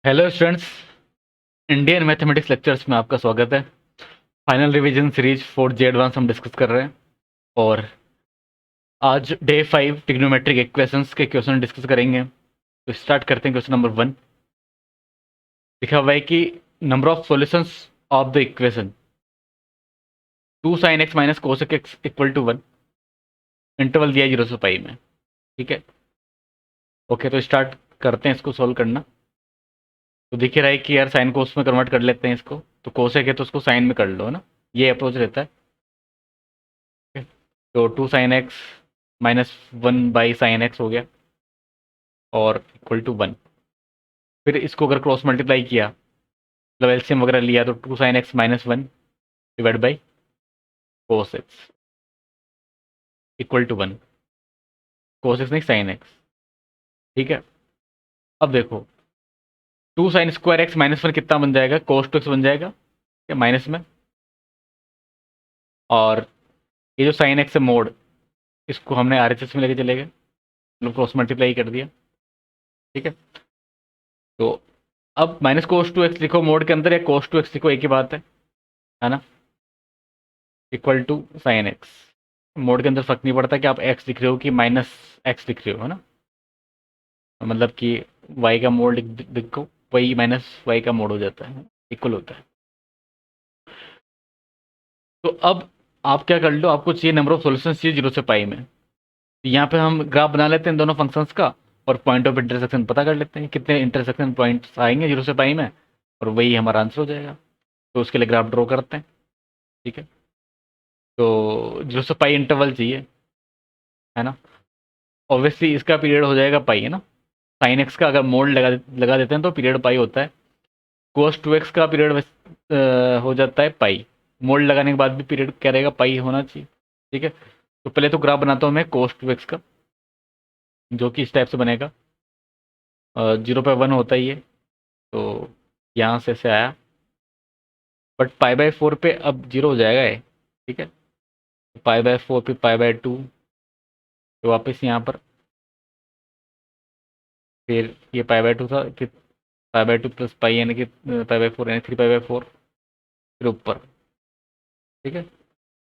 Hello students, Indian mathematics lectures में आपका स्वागत है। Final revision series 4G advance हम डिस्कस कर रहे हैं और आज डे 5 ट्रिग्नोमेट्रिक इक्वेशंस के क्वेश्चन डिस्कस करेंगे। तो स्टार्ट करते हैं। क्वेश्चन नंबर 1 लिखा हुआ है कि number of solutions of the equation 2 sin x minus cosec x equal to 1, interval दिया है 0 से पाई में। ठीक है, ओके, तो स्टार्ट करते हैं इसको सॉल्व करना। तो दिख ही रहा है कि यार साइन कोस में कन्वर्ट कर लेते हैं इसको। तो कोसेक है तो उसको साइन में कर लो, है ना। ये अप्रोच रहता है। तो 2 sin x minus 1 by sine x हो गया और इक्वल टू 1। फिर इसको अगर क्रॉस मल्टीप्लाई किया, मतलब एलसीएम वगैरह लिया, तो 2 sin x minus 1 divide by cos x equal to 1। Cos x नहीं, साइन एक्स। ठीक है, अब देखो 2 साइन स्क्वायर एक्स माइनस 1 कितना बन जाएगा, कोस टू एक्स बन जाएगा माइनस में। और ये जो साइन एक्स है मोड, इसको हमने आरएचएस में लेके चले गए, मतलब क्रॉस मल्टीप्लाई कर दिया। ठीक है, तो अब माइनस कोस टू एक्स लिखो मोड के अंदर या कोस टू एक्स लिखो, एक ही बात है ना। Equal to sine x, mod के अंदर फर्क नहीं पड़ता कि आप एक्स लिख रहे हो कि माइनस एक्स लिख रहे हो, है ना। मतलब कि वाई का मोड लिखो, वही माइनस वाई का मोड हो जाता है, इक्वल होता है। तो अब आप क्या कर लो, आपको चाहिए नंबर ऑफ सॉल्यूशंस चाहिए 0 से पाई में। तो यहाँ पे हम ग्राफ बना लेते हैं दोनों फंक्शंस का और पॉइंट ऑफ इंटरसेक्शन पता कर लेते हैं कितने इंटरसेक्शन पॉइंट्स आएंगे 0 से पाई में, और वही हमारा आंसर हो जाएगा। तो उसके लिए ग्राफ ड्रॉ करते हैं। ठीक है, तो 0 से पाई इंटरवल चाहिए, है ना। ऑब्वियसली इसका पीरियड हो जाएगा पाई, है ना। साइन एक्स का अगर मोड लगा देते हैं तो पीरियड पाई होता है। कोस टू एक्स का पीरियड हो जाता है पाई। मोड लगाने के बाद भी पीरियड क्या रहेगा, पाई होना चाहिए। ठीक है, तो पहले तो ग्राफ बनाता हूँ मैं कोस टू एक्स का, जो कि इस टाइप से बनेगा। 0 पे 1 होता ही है, तो यहाँ से ऐसे आया, बट पाई/4 पे अब 0 हो जाएगा ये। ठीक है, पाई/4 पे पाई/2, तो वापस यहाँ पर फिर ये पाई/2 था, फिर पाई/2 प्लस पाई यानी कि पाई/4 यानी 3 पाई/4, फिर ऊपर। ठीक है,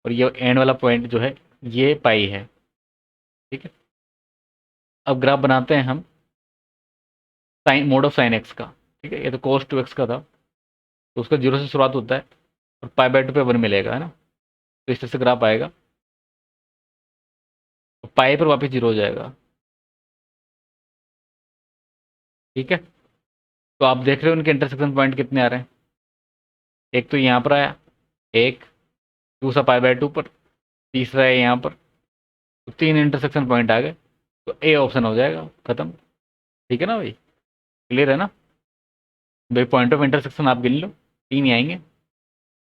और ये एंड वाला पॉइंट जो है ये पाई है। ठीक है, अब ग्राफ बनाते हैं हम sine mod of sine x का। ठीक है, ये तो कोस टू एक्स का था, तो उसका 0 से शुरुआत होता है और पाई/2 पे 1 मिलेगा, है ना। तो इस तरह से ग्राफ आएगा, तो पाई पर वापस 0 हो जाएगा। ठीक है, तो आप देख रहे हो उनके इंटरसेक्शन पॉइंट कितने आ रहे हैं। एक तो यहाँ पर आया, एक दूसरा पाई/2 पर, तीसरा है यहाँ पर। तो 3 इंटरसेक्शन पॉइंट आ गए, तो ए ऑप्शन हो जाएगा, खत्म। ठीक है ना भाई, क्लियर है ना भाई। पॉइंट ऑफ इंटरसेक्शन आप गिन लो, 3 ही आएंगे,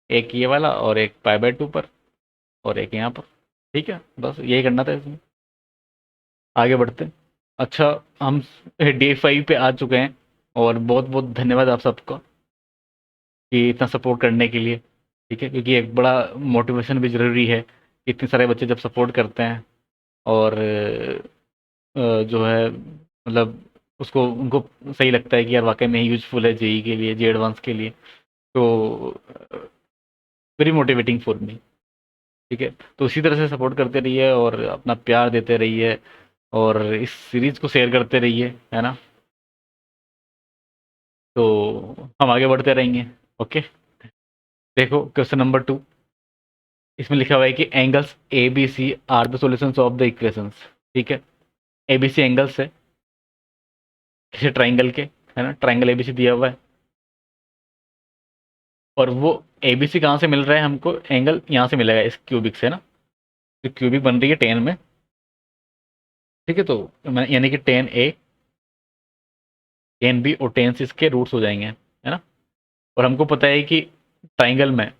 एक ये वाला और एक पाई/2 पर और एक यहाँ पर। ठीक है, बस यही करना था इसमें। आगे बढ़ते हैं। अच्छा, हम डे 5 पे आ चुके हैं और बहुत बहुत धन्यवाद आप सबका कि इतना सपोर्ट करने के लिए। ठीक है, क्योंकि एक बड़ा मोटिवेशन भी ज़रूरी है। इतने सारे बच्चे जब सपोर्ट करते हैं और जो है मतलब उसको उनको सही लगता है कि यार वाकई में यूजफुल है जेई के लिए, जे एडवांस के लिए, तो वेरी मोटिवेटिंग फॉर मी। ठीक है, तो इसी तरह से सपोर्ट करते रहिए और अपना प्यार देते रहिए और इस सीरीज को शेयर करते रहिए, है ना। तो हम आगे बढ़ते रहेंगे। ओके, देखो क्वेश्चन नंबर 2, इसमें लिखा हुआ है कि angles A B C are the solutions of the equations. ठीक है, ए बी सी एंगल्स है किसी ट्राइंगल के, है ना। ट्राइंगल ए बी सी दिया हुआ है और वो ए बी सी कहाँ से मिल रहा है हमको, एंगल यहाँ से मिलेगा इस क्यूबिक से ना। जो क्यूबिक बन रही है टेन में। ठीक है, तो यानी कि टेन ए, टेन बी और टेन सी इसके रूट्स हो जाएंगे, है ना। और हमको पता है कि ट्राइंगल में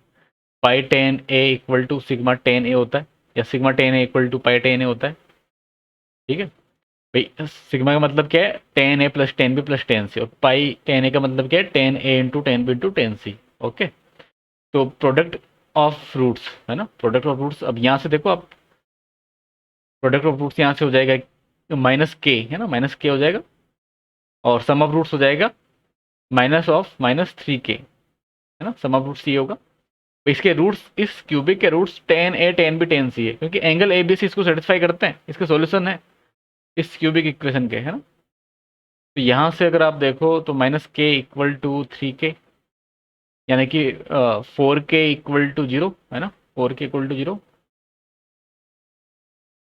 pi tan A equal to sigma tan A होता है, या sigma tan A equal to pi tan A होता है। ठीक है भाई, सिग्मा का मतलब क्या है, tan A plus tan B plus tan C, और पाई टेन ए का मतलब क्या है, tan A into tan B into tan C. Okay, तो प्रोडक्ट ऑफ रूट्स, है ना। प्रोडक्ट ऑफ रूट्स, अब यहाँ से देखो आप, प्रोडक्ट ऑफ रूट्स यहाँ से हो जाएगा माइनस के, है ना, माइनस के हो जाएगा, और सम ऑफ रूट्स हो जाएगा माइनस ऑफ -3k, है ना, सम ऑफ रूट सी होगा। तो इसके रूट्स, इस क्यूबिक के roots tan A tan B tan C है, क्योंकि एंगल ABC इसको सेटिस्फाई करते हैं, इसके सॉल्यूशन है इस क्यूबिक इक्वेशन के, है ना। तो यहाँ से अगर आप देखो तो -k = 3k, यानी कि 4k = 0, है ना, 4k = 0।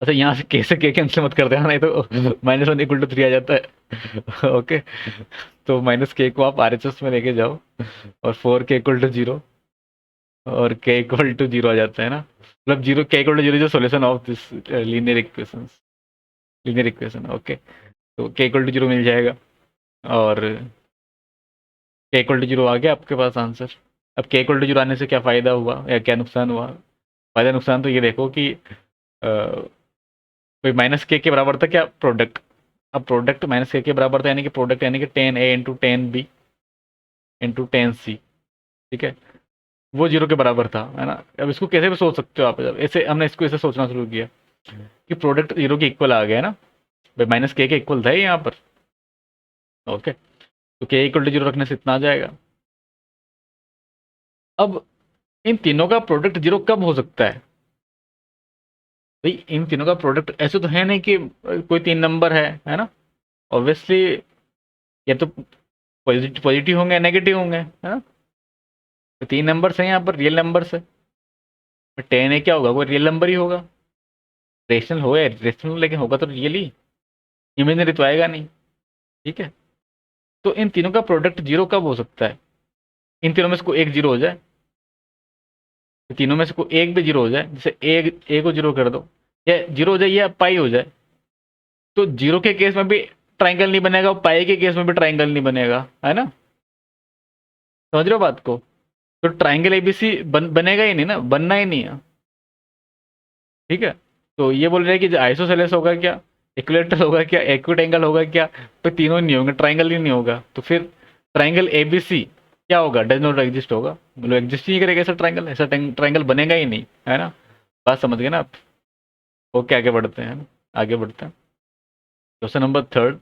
अच्छा, यहाँ से k से k कैंसिल मत कर देना, नहीं तो -1 = 3 आ जाता है। ओके, तो -k को आप RHS में लेके जाओ और 4k = 0 और k = 0 आ जाता है ना, मतलब 0, k = 0 जो solution of this linear equation. Okay, तो k = 0 मिल जाएगा और k = 0 आ गया आपके पास आंसर। अब k = 0 आने से क्या फ़ायदा हुआ या क्या नुकसान हुआ? फ़ायदा नुकसान तो ये देखो कि कोई -k के बराबर था क्या प्रोडक्ट, अब प्रोडक्ट -k के बराबर था, यानी कि प्रोडक्ट यानी कि tan A × tan B × tan C, ठीक है, वो 0 के बराबर था, है ना। अब इसको कैसे भी सोच सकते हो आप, जब ऐसे हमने इसको ऐसे सोचना शुरू किया कि प्रोडक्ट 0 के इक्वल आ गया, है ना, भाई -k के इक्वल था यहाँ पर। ओके, तो k = 0 रखने से इतना आ जाएगा। अब इन तीनों का प्रोडक्ट 0 कब हो सकता है? भाई इन तीनों का प्रोडक्ट ऐसे तो है नहीं कि कोई 3 नंबर है ना, ऑब्वियसली या तो पॉजिटिव होंगे, नेगेटिव होंगे, है ना। तो 3 नंबर्स हैं यहाँ पर, रियल नंबर्स है। 10 है क्या होगा, वो रियल नंबर ही होगा, रेशनल हो या रेशनल, लेकिन होगा तो रियल ही, इमेजिनरी तो आएगा नहीं, ठीक है। तो इन तीनों का प्रोडक्ट 0 कब हो सकता है? इन तीनों में से कोई एक 0 हो जाए, तीनों में से कोई एक भी 0 हो जाए, जैसे ए को 0 कर दो, या 0 हो जाए या पाई हो जाए, तो 0 के केस में भी ट्राइंगल नहीं बनेगा, और पाई के केस में भी ट्राइंगल नहीं बनेगा, है ना। समझ रहे हो बात को? तो ट्राइंगल एबीसी बनेगा ही नहीं ना, बनना ही नहीं है, ठीक है। तो ये बोल रहे हैं कि जो आइसोसेलेस होगा क्या, इक्विलेटरल होगा क्या, एक्विट एंगल होगा क्या, तो तीनों नहीं होंगे, ट्राइंगल ही नहीं होगा, तो फिर ट्राइंगल एबीसी क्या होगा, डज नॉट एग्जिस्ट होगा, मतलब एग्जिस्ट ही नहीं करेगा ऐसा ट्राइंगल, ऐसा ट्राइंगल बनेगा ही नहीं, है ना। बात समझ गए ना आप? ओके, आगे बढ़ते हैं, आगे बढ़ते हैं। Question number 3,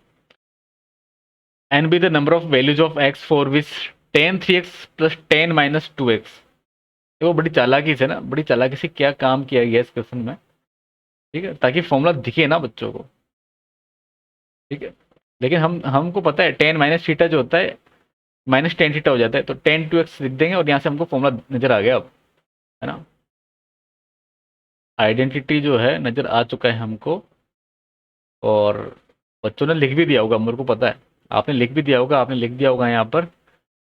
n be the number of values of x for which tan 3x + tan - 2x। वो बड़ी चालाकी से ना, बड़ी चालाकी से क्या काम किया गया इस क्वेश्चन में, ठीक है, ताकि फॉर्मूला दिखे ना बच्चों को, ठीक है। लेकिन हमको पता है tan - थीटा जो होता है -tan थीटा हो जाता है, तो tan 2x लिख देंगे और यहाँ से हमको फॉर्मूला नजर आ गया अब, है ना। आइडेंटिटी जो है नजर आ चुका है हमको, और बच्चों ने लिख भी दिया होगा, मेरे को पता है आपने लिख भी दिया होगा, आपने लिख दिया होगा यहाँ पर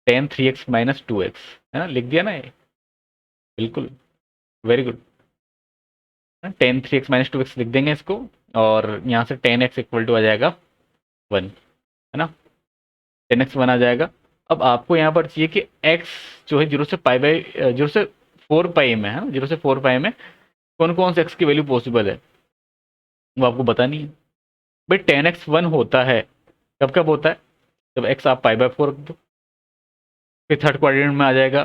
tan 3x - 2x, है ना, लिख दिया ना ये, बिल्कुल, very good. tan 3x - 2x लिख देंगे इसको, और यहाँ से tan x = आ जाएगा 1, है ना, tan x 1 आ जाएगा। अब आपको यहाँ पर चाहिए कि x जो है 0 से पाई बाई 0 से 4 पाई में, है ना, 0 से 4 पाई में कौन कौन से x की वैल्यू पॉसिबल है, वो आपको पता नहीं है। भाई tan x 1 होता है कब कब होता है, जब x आप पाई/4 रख दो, फिर थर्ड क्वाड्रेंट में आ जाएगा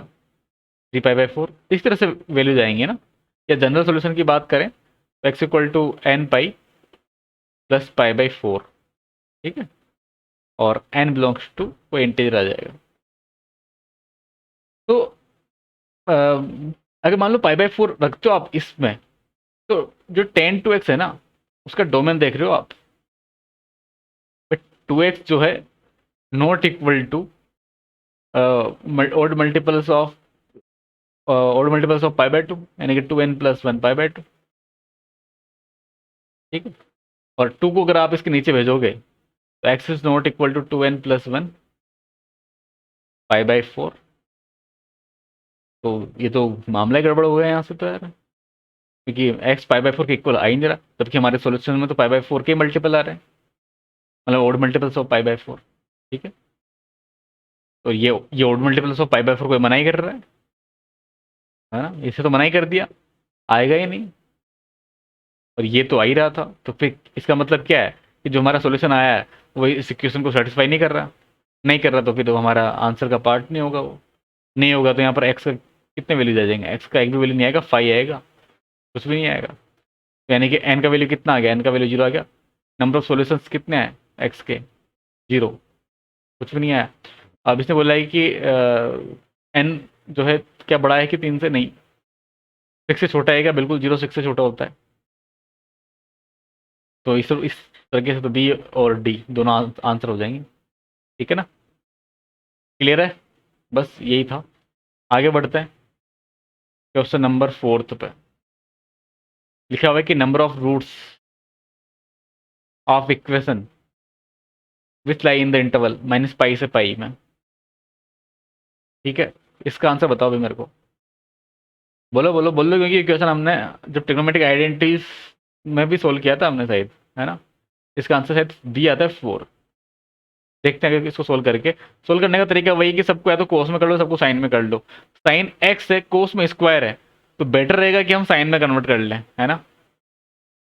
3 पाई/4, इस तरह से वैल्यूज आएंगे ना। या जनरल सोल्यूशन की बात करें तो x = n पाई + पाई/4, ठीक है, और n बिलोंग्स टू कोई इंटीजर आ जाएगा। तो अगर मान लो पाई/4 रखते हो आप इसमें, तो जो tan 2x है ना, उसका डोमेन देख रहे हो आप, 2x जो है not equal to odd multiples of पाई/2, यानी कि 2n + 1 पाई/2, ठीक है। और 2 को अगर आप इसके नीचे भेजोगे तो x is not equal to 2n + 1 pi. तो ये तो मामला ही गड़बड़ हो गया यहाँ से तो यार, क्योंकि x पाई/4 के इक्वल आ ही नहीं रहा, जबकि हमारे सोल्यूशन में तो पाई/4 के मल्टीपल आ रहे हैं, मतलब ओड मल्टीपल्स ऑफ पाई/4, ठीक है। तो ये ओड मल्टीपल्स ऑफ पाई/4 कोई मना ही कर रहा है ना, इसे तो मना ही कर दिया, आएगा ही नहीं, और ये तो आ ही रहा था, तो फिर इसका मतलब क्या है कि जो हमारा सोल्यूशन आया है वो इस इक्वेशन को सेटिस्फाई नहीं कर रहा, नहीं कर रहा, तो फिर तो हमारा आंसर का पार्ट नहीं होगा, वो नहीं होगा, तो यहाँ पर एक्स का कितने वैल्यूज आ जाएंगे, एक्स का एक भी वैल्यू नहीं आएगा, 5 आएगा, कुछ भी नहीं आएगा। तो यानी कि एन का वैल्यू कितना आ गया, एन का वैल्यू 0 आ गया। नंबर ऑफ सॉल्यूशंस कितने हैं एक्स के, 0, कुछ भी नहीं आया। अब इसने बोला है कि एन जो है क्या बड़ा है कि 3 से, नहीं 6 से छोटा है क्या, बिल्कुल 0 6 से छोटा होता है। तो इस तरीके से तो बी और डी दोनों आंसर हो जाएंगे। ठीक है ना, क्लियर है, बस यही था। आगे बढ़ते हैं क्वेश्चन नंबर 4 पे। लिखा हुआ है कि number of roots of equation which lie in the interval -pi से पाई में। ठीक है, इसका आंसर बताओ भाई मेरे को, बोलो बोलो बोलो, क्योंकि ये क्वेश्चन हमने जब ट्रिग्नोमेट्रिक आइडेंटिटीज में भी सोल्व किया था हमने शायद, है ना। इसका आंसर शायद बी आता है 4। देखते हैं कि इसको सोल्व करने का तरीका वही है कि सबको या तो कोस में कर लो, सबको साइन में कर लो। साइन एक्स है, कोस में स्क्वायर है, तो बेटर रहेगा कि हम साइन में कन्वर्ट कर लें, है ना।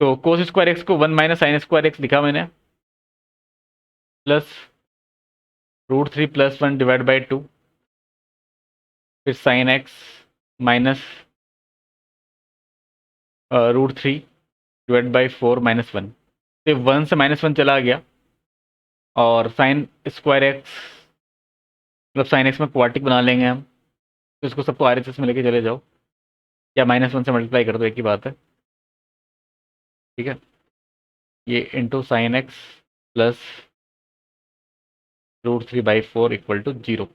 तो कोस स्क्वायर एक्स को 1 माइनस साइन स्क्वायर एक्स लिखा मैंने, प्लस √3 + 1 डिवाइड बाई 2, फिर sine x minus √3 divide by 4 -1। तो 1 से -1 चला गया, और साइन स्क्वायर एक्स मतलब साइन एक्स में क्वार्टिक बना लेंगे हम, तो इसको सबको RHS में लेके चले जाओ, या -1 से मल्टीप्लाई कर दो, एक ही बात है। ठीक है, ये इंटू साइन एक्स प्लस √3/4 = 0।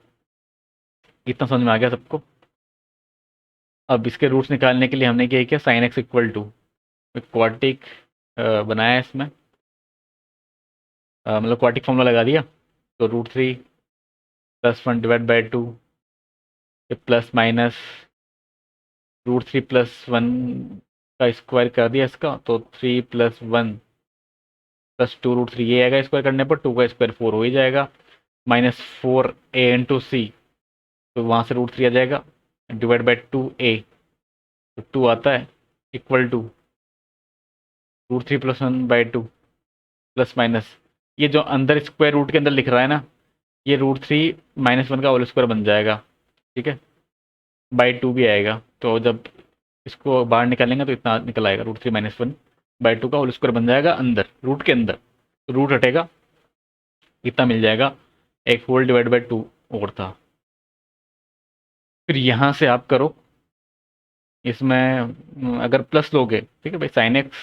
इतना समझ में आ गया सबको। अब इसके रूट्स निकालने के लिए हमने क्या किया, sine x equal to quartic बनाया इसमें, मतलब क्वार्टिक फॉर्मूला लगा दिया। तो √3 + 1 डिवाइड बाई 2, प्लस माइनस √3 + 1 का स्क्वायर कर दिया इसका, तो 3 + 1 + 2 √3 ये आएगा, स्क्वायर करने पर 2 का स्क्वायर 4 हो ही जाएगा, -4a × c, तो वहाँ से √3 आ जाएगा, डिवाइड बाई 2a, तो 2 आता है, इक्वल टू √3 + 1/2 प्लस माइनस, ये जो अंदर स्क्वायर रूट के अंदर लिख रहा है ना, ये √3 -1 का होल स्क्वायर बन जाएगा। ठीक है, बाई 2 भी आएगा, तो जब इसको बाहर निकालेंगे तो इतना निकल आएगा, √3 - 1/2 का होल स्क्वायर बन जाएगा अंदर रूट के अंदर, तो रूट हटेगा, इतना मिल जाएगा, एक होल डिवाइड बाई 2 और था। फिर यहाँ से आप करो, इसमें अगर प्लस लोगे, ठीक है भाई, साइन एक्स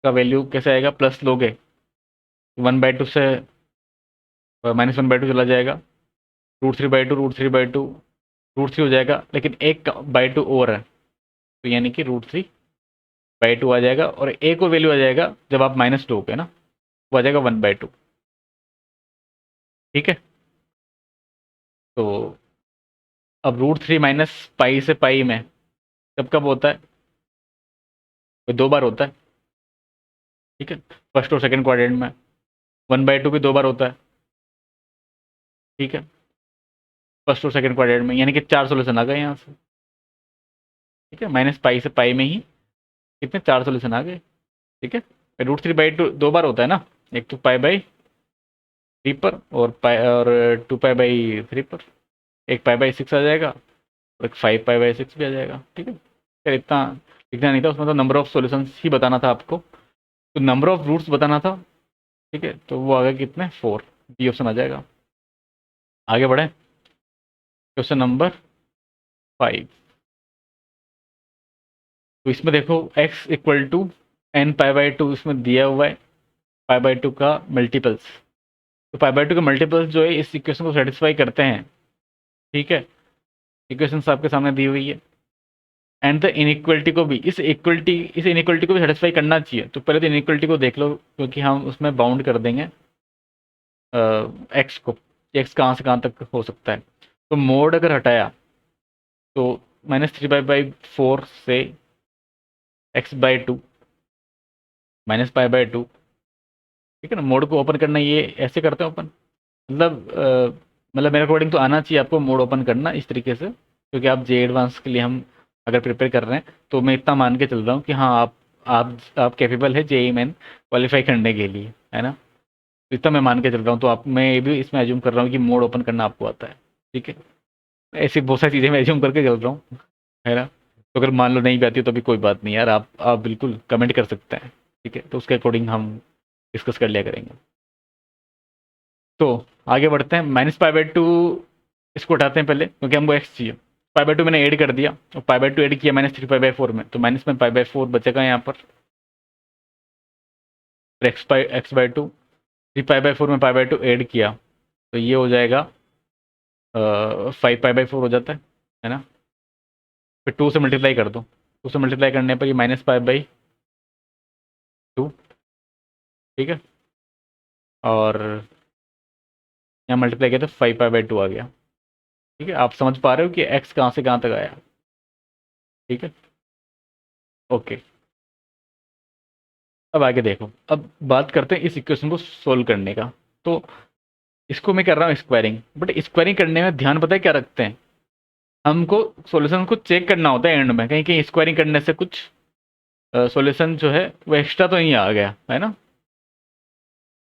का वैल्यू कैसे आएगा, प्लस लोगे 1/2 से -1/2 चला जाएगा, √3/2 √3/2 √3 हो जाएगा, लेकिन एक बाई 2 और है, तो यानी कि √3/2 आ जाएगा, और एक और वैल्यू आ जाएगा जब आप माइनस लोगे ना, वो आ जाएगा 1/2। ठीक है, तो अब √3 -पाई से पाई में कब कब होता है, तो 2 बार होता है। ठीक है, फर्स्ट और सेकंड क्वाड्रेंट में 1/2 भी 2 बार होता है। ठीक है, फर्स्ट और सेकंड क्वाड्रेंट में, यानी कि 4 सोल्यूशन आ गए यहाँ से। ठीक है, -पाई से पाई में ही कितने 4 सोल्यूशन आ गए। ठीक है, √3/2 2 बार होता है ना, एक तो π/3 पर, और 2π/3 पर, एक π/6 आ जाएगा, और एक 5π/6 भी आ जाएगा। ठीक है, फिर इतना लिखना नहीं था उसमें, तो नंबर ऑफ सॉल्यूशंस ही बताना था आपको, तो नंबर ऑफ रूट्स बताना था। ठीक है, तो वो आ गया कितने, 4, बी ऑप्शन आ जाएगा। आगे बढ़े, क्वेश्चन नंबर 5। तो इसमें देखो x = n π/2 इसमें दिया हुआ है, π/2 का मल्टीपल्स, तो π/2 के मल्टीपल्स जो है इस इक्वेशन को सेटिस्फाई करते हैं। ठीक है, इक्वेशन आपके सामने दी हुई है, एंड द इनइक्वलिटी को भी, इस इनइक्वलिटी को भी सेटिस्फाई करना चाहिए। तो पहले तो इनइक्वलिटी को देख लो, क्योंकि हम उसमें बाउंड कर देंगे एक्स को, एक्स कहाँ से कहाँ तक हो सकता है। तो मोड अगर हटाया तो -3π/4 से x/2 -π/2। ठीक है ना, मोड को ओपन करना, ये ऐसे करते हैं ओपन, मतलब मेरे अकॉर्डिंग तो आना चाहिए आपको मोड ओपन करना इस तरीके से, क्योंकि आप जे एडवांस के लिए हम अगर प्रिपेयर कर रहे हैं, तो मैं इतना मान के चल रहा हूँ कि हाँ आप कैपेबल है JEE मेन क्वालिफाई करने के लिए, है ना। तो इतना मैं मान के चल रहा हूँ, तो आप, मैं ये भी इसमें एज्यूम कर रहा हूँ कि मोड ओपन करना आपको आता है। ठीक है, ऐसी बहुत सारी चीज़ें मैं एज्यूम करके चल रहा हूँ, है ना। तो अगर मान लो नहीं भी आती हो तो भी कोई बात नहीं यार, आप बिल्कुल कमेंट कर सकते हैं। ठीक है, तो उसके अकॉर्डिंग हम डिस्कस कर लिया करेंगे। तो आगे बढ़ते हैं, -π/2 इसको उठाते हैं पहले क्योंकि हमको x चाहिए। π/2 मैंने ऐड कर दिया और π/2 ऐड किया -3π/4 में, तो माइनस में π/4 बचेगा यहाँ पर। x/2 3π/4 में π/2 ऐड किया तो ये हो जाएगा 5π/4 हो जाता है ना। फिर 2 से मल्टीप्लाई कर दो, 2 से मल्टीप्लाई करने पर ये -π/2, ठीक है, और यहाँ मल्टीप्लाई किया तो 5π/2 आ गया। ठीक है, आप समझ पा रहे हो कि x कहाँ से कहाँ तक आया। ठीक है, ओके। अब आगे देखो, अब बात करते हैं इस इक्वेशन को सोल्व करने का। तो इसको मैं कर रहा हूँ स्क्वायरिंग, बट स्क्वायरिंग करने में ध्यान पता है क्या रखते हैं, हमको सॉल्यूशन को चेक करना होता है एंड में, कहीं कहीं स्क्वायरिंग करने से कुछ सॉल्यूशन जो है वो एक्स्ट्रा तो नहीं आ गया है ना।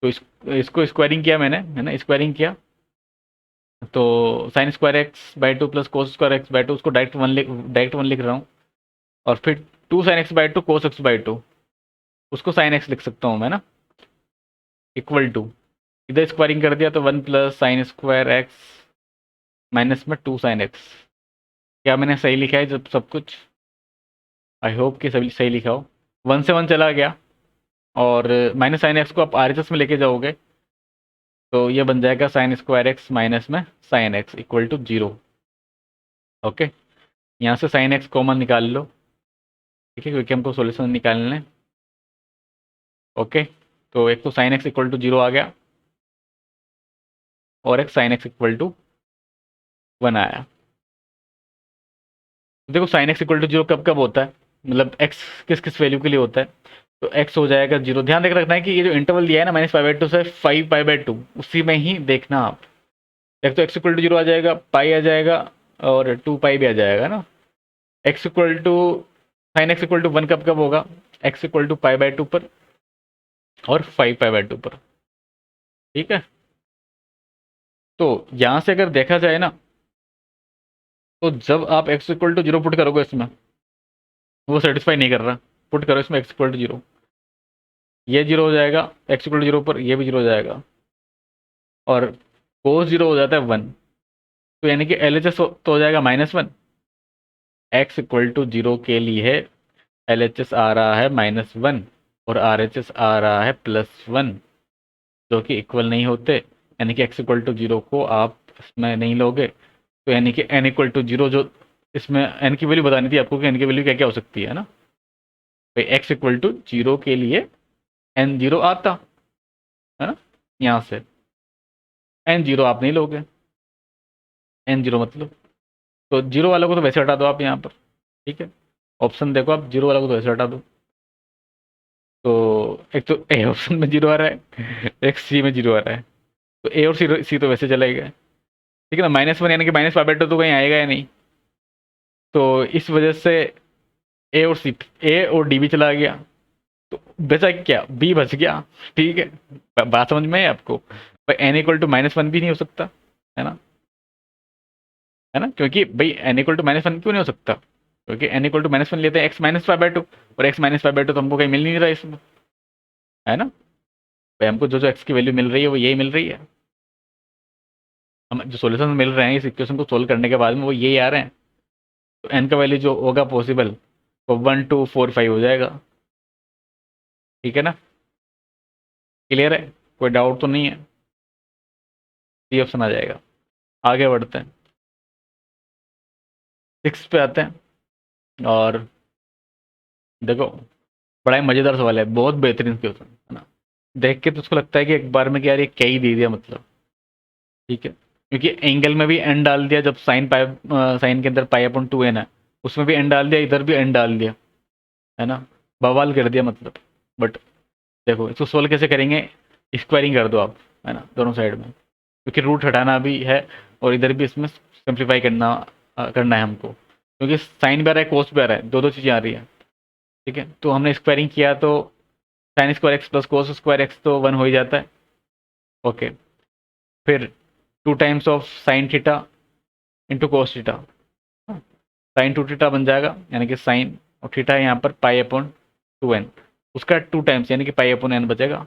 तो इसको स्क्वायरिंग किया मैंने, है ना, स्क्वायरिंग किया तो sin² x/2 प्लस cos²x/2 उसको डायरेक्ट वन लिख रहा हूँ, और फिर 2sin x/2 cos x/2 उसको sin x लिख सकता हूँ मैं ना, इक्वल टू, इधर स्क्वायरिंग कर दिया तो 1 प्लस sin² x माइनस में 2sin x। क्या मैंने सही लिखा है जब सब कुछ? आई होप कि सभी सही लिखा हो। 1 से 1 चला गया और -sin x को आप RHS में लेके जाओगे तो ये बन जाएगा sin² x माइनस में sin x equal to 0। Okay, यहाँ से sin x कॉमन निकाल लो, ठीक है, क्योंकि हमको सॉल्यूशन निकालना है। ओके, तो एक तो sin x इक्वल टू 0 आ गया और एक sin x इक्वल टू 1 आया। देखो sin x इक्वल टू 0 कब कब होता है, मतलब x किस किस वैल्यू के लिए होता है, तो x हो जाएगा 0। ध्यान देकर रखना है कि ये जो इंटरवल दिया है ना -π/2 से 5π/2 उसी में ही देखना आप। एक तो x इक्वल टू 0 आ जाएगा, पाई आ जाएगा और 2π भी आ जाएगा ना। x equal to sin x equal to 1 कब कब होगा, x इक्वल टू π/2 पर और 5π/2 पर। ठीक है, तो यहाँ से अगर देखा जाए ना, तो जब आप x इक्वल टू 0 पुट करोगे इसमें, वो सेटिस्फाई नहीं कर रहा, पुट करो इसमें x इक्वल टू 0, ये 0 हो जाएगा, x इक्वल टू 0 पर ये भी 0 हो जाएगा और cos 0 हो जाता है 1, तो यानी कि LHS तो हो जाएगा -1। x इक्वल टू 0 के लिए LHS आ रहा है -1 और RHS आ रहा है +1, जो कि इक्वल नहीं होते, यानी कि x इक्वल टू 0 को आप इसमें नहीं लोगे, तो यानी कि n इक्वल टू 0, जो इसमें n की वैल्यू बतानी थी आपको कि n की वैल्यू क्या क्या हो सकती है ना, भाई x इक्वल टू 0 के लिए n 0 आता है ना, यहाँ से n 0 आप नहीं लोगे, n 0 मतलब, तो 0 वालों को तो वैसे हटा दो आप यहाँ पर। ठीक है, ऑप्शन देखो आप, 0 वाला को तो वैसे हटा दो, तो एक तो ए ऑप्शन में 0 आ रहा है, एक सी में 0 आ रहा है, तो ए और सी तो वैसे चले गए। ठीक है ना, -1 यानी कि -π/2 तो कहीं आएगा या नहीं, तो इस वजह से ए और डी भी चला गया, तो बचा क्या, बी बच गया। ठीक है, बात समझ में है आपको, भाई n इक्वल टू -1 भी नहीं हो सकता है ना, है ना, क्योंकि भाई n इक्वल टू -1 क्यों नहीं हो सकता, क्योंकि n इक्वल टू -1 लेते हैं x -π/2 और x -π/2 तो हमको कहीं मिल नहीं रहा इसमें, है ना, भाई हमको जो जो x की वैल्यू मिल रही है वो यही मिल रही है, हम जो सॉल्यूशन मिल रहे हैं इस इक्वेशन को सोल्व करने के बाद में वो यही आ रहे हैं, तो n का वैल्यू जो होगा पॉसिबल वो 1 2 4 5 हो जाएगा। ठीक है ना, क्लियर है, कोई डाउट तो नहीं है, सी ऑप्शन आ जाएगा। आगे बढ़ते हैं, 6 पे आते हैं, और देखो बड़ा ही मज़ेदार सवाल है, बहुत बेहतरीन क्वेश्चन है ना, देख के तो उसको लगता है कि एक बार में कि यार ये क्या ही दे दिया मतलब। ठीक है, क्योंकि एंगल में भी एन डाल दिया, जब साइन के अंदर π/2n है उसमें भी एन डाल दिया, इधर भी एन डाल दिया, है ना, बवाल कर दिया मतलब। बट देखो इसको सोल्व कैसे करेंगे, स्क्वायरिंग कर दो आप, है ना, दोनों साइड में, क्योंकि रूट हटाना भी है और इधर भी इसमें सिंप्लीफाई करना है हमको, क्योंकि साइन भी आ रहा है कोस भी आ रहा है, दो दो चीज़ें आ रही है। ठीक है, तो हमने स्क्वायरिंग किया तो sin² x plus cos² x तो 1 हो ही जाता है। ओके, फिर 2 times of sine theta into cos theta, sine 2 theta बन जाएगा, यानी कि साइन और थीटा है यहाँ पर π/2n, उसका 2 टाइम्स यानी कि π/n बचेगा,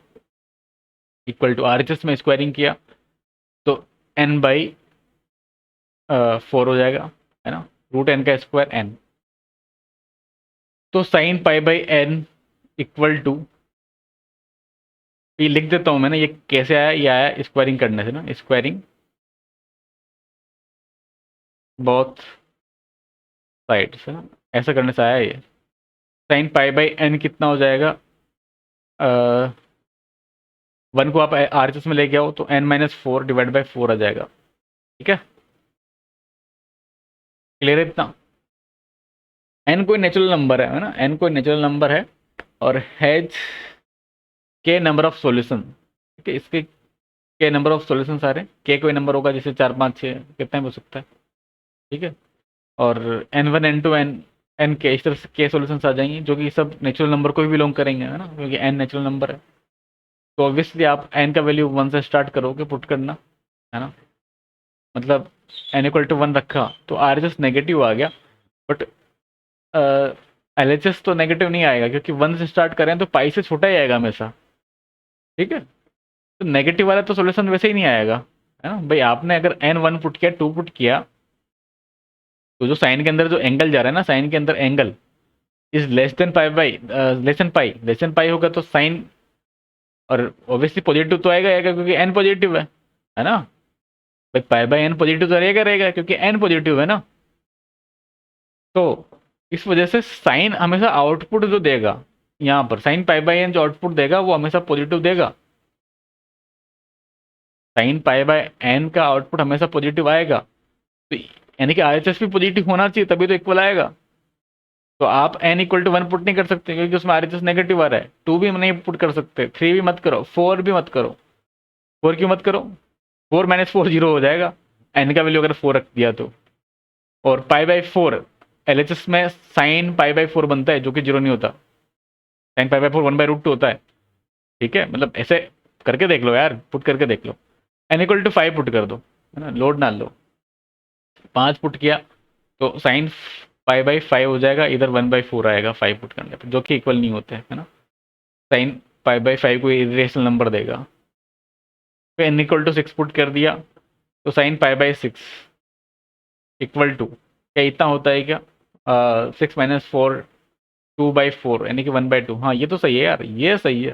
इक्वल टू RHS में स्क्वायरिंग किया n बाई 4 हो जाएगा, है ना, रूट एन का स्क्वायर n। तो sine pi by n equal to, ये लिख देता हूँ मैंने, ये कैसे आया, ये आया स्क्वायरिंग करने से ना, स्क्वायरिंग बोथ साइड्स, है ना, ऐसा करने से आया ये। साइन पाई बाई एन कितना हो जाएगा, 1 को आप आरएचएस में लेके आओ तो n-4 डिवाइड बाई 4 आ जाएगा। ठीक है, क्लियर है इतना। n कोई नेचुरल नंबर है ना, n कोई नेचुरल नंबर है और हैज के नंबर ऑफ सॉल्यूशन। ठीक है, इसके के नंबर ऑफ सॉल्यूशन सारे, के कोई नंबर होगा जैसे 4 5 6 कितना भी हो सकता है। ठीक है, और n1 n2 n के इस तरह से के सॉल्यूशंस आ जाएंगे जो कि सब नेचुरल नंबर को भी बिलोंग करेंगे, है ना, क्योंकि n नेचुरल नंबर है। तो ऑब्वियसली आप n का वैल्यू 1 से स्टार्ट करोगे पुट करना, है ना, मतलब n इक्वल टू 1 रखा तो आर एच एस नेगेटिव आ गया, बट एल एच एस तो नेगेटिव नहीं आएगा क्योंकि 1 से स्टार्ट करें तो पाई से छोटा ही आएगा हमेशा। ठीक है, तो नेगेटिव वाला तो सोल्यूशन वैसे ही नहीं आएगा, है ना भाई। आपने अगर n1 पुट किया 2 पुट किया तो जो साइन के अंदर जो एंगल जा रहा है ना, साइन के अंदर angle is less than pi by less than pi होगा तो साइन, और ऑब्वियसली पॉजिटिव तो आएगा क्योंकि n पॉजिटिव है ना भाई, पाई बाई n पॉजिटिव तो रहेगा क्योंकि n पॉजिटिव है ना। तो इस वजह से साइन हमेशा आउटपुट जो देगा यहाँ पर, साइन पाई बाई एन जो आउटपुट देगा वो हमेशा पॉजिटिव देगा। साइन पाई बाय एन का आउटपुट हमेशा पॉजिटिव आएगा, तो यानी कि आरएचएस भी पॉजिटिव होना चाहिए तभी तो इक्वल आएगा। तो आप एन इक्वल टू 1 पुट नहीं कर सकते क्योंकि उसमें आरएचएस नेगेटिव आ रहा है। 2 भी नहीं पुट कर सकते, 3 भी मत करो, 4 भी मत करो। 4 क्यों मत करो, 4 - 4 0 हो जाएगा, एन का वैल्यू अगर 4 रख दिया तो। और पाई बाई 4 एलएचएस में साइन पाई बाई 4 बनता है जो कि 0 नहीं होता, साइन पाई बाई 4 1/√2 होता है। ठीक है, मतलब ऐसे करके देख लो यार, पुट करके देख लो। एन इक्वल टू 5 पुट कर दो, है ना, लोड ना लो। 5 पुट किया तो साइन पाई बाई 5 हो जाएगा, इधर 1/4 आएगा 5 पुट करने पर, जो कि इक्वल नहीं होते है ना। साइन पाई बाई 5 को इरेशनल नंबर देगा। फिर एन इक्वल टू 6 पुट कर दिया तो sine pi by 6 equal to क्या, इतना होता है क्या, 6 - 4 2/4 यानी कि 1/2। हाँ ये तो सही है यार, ये सही है।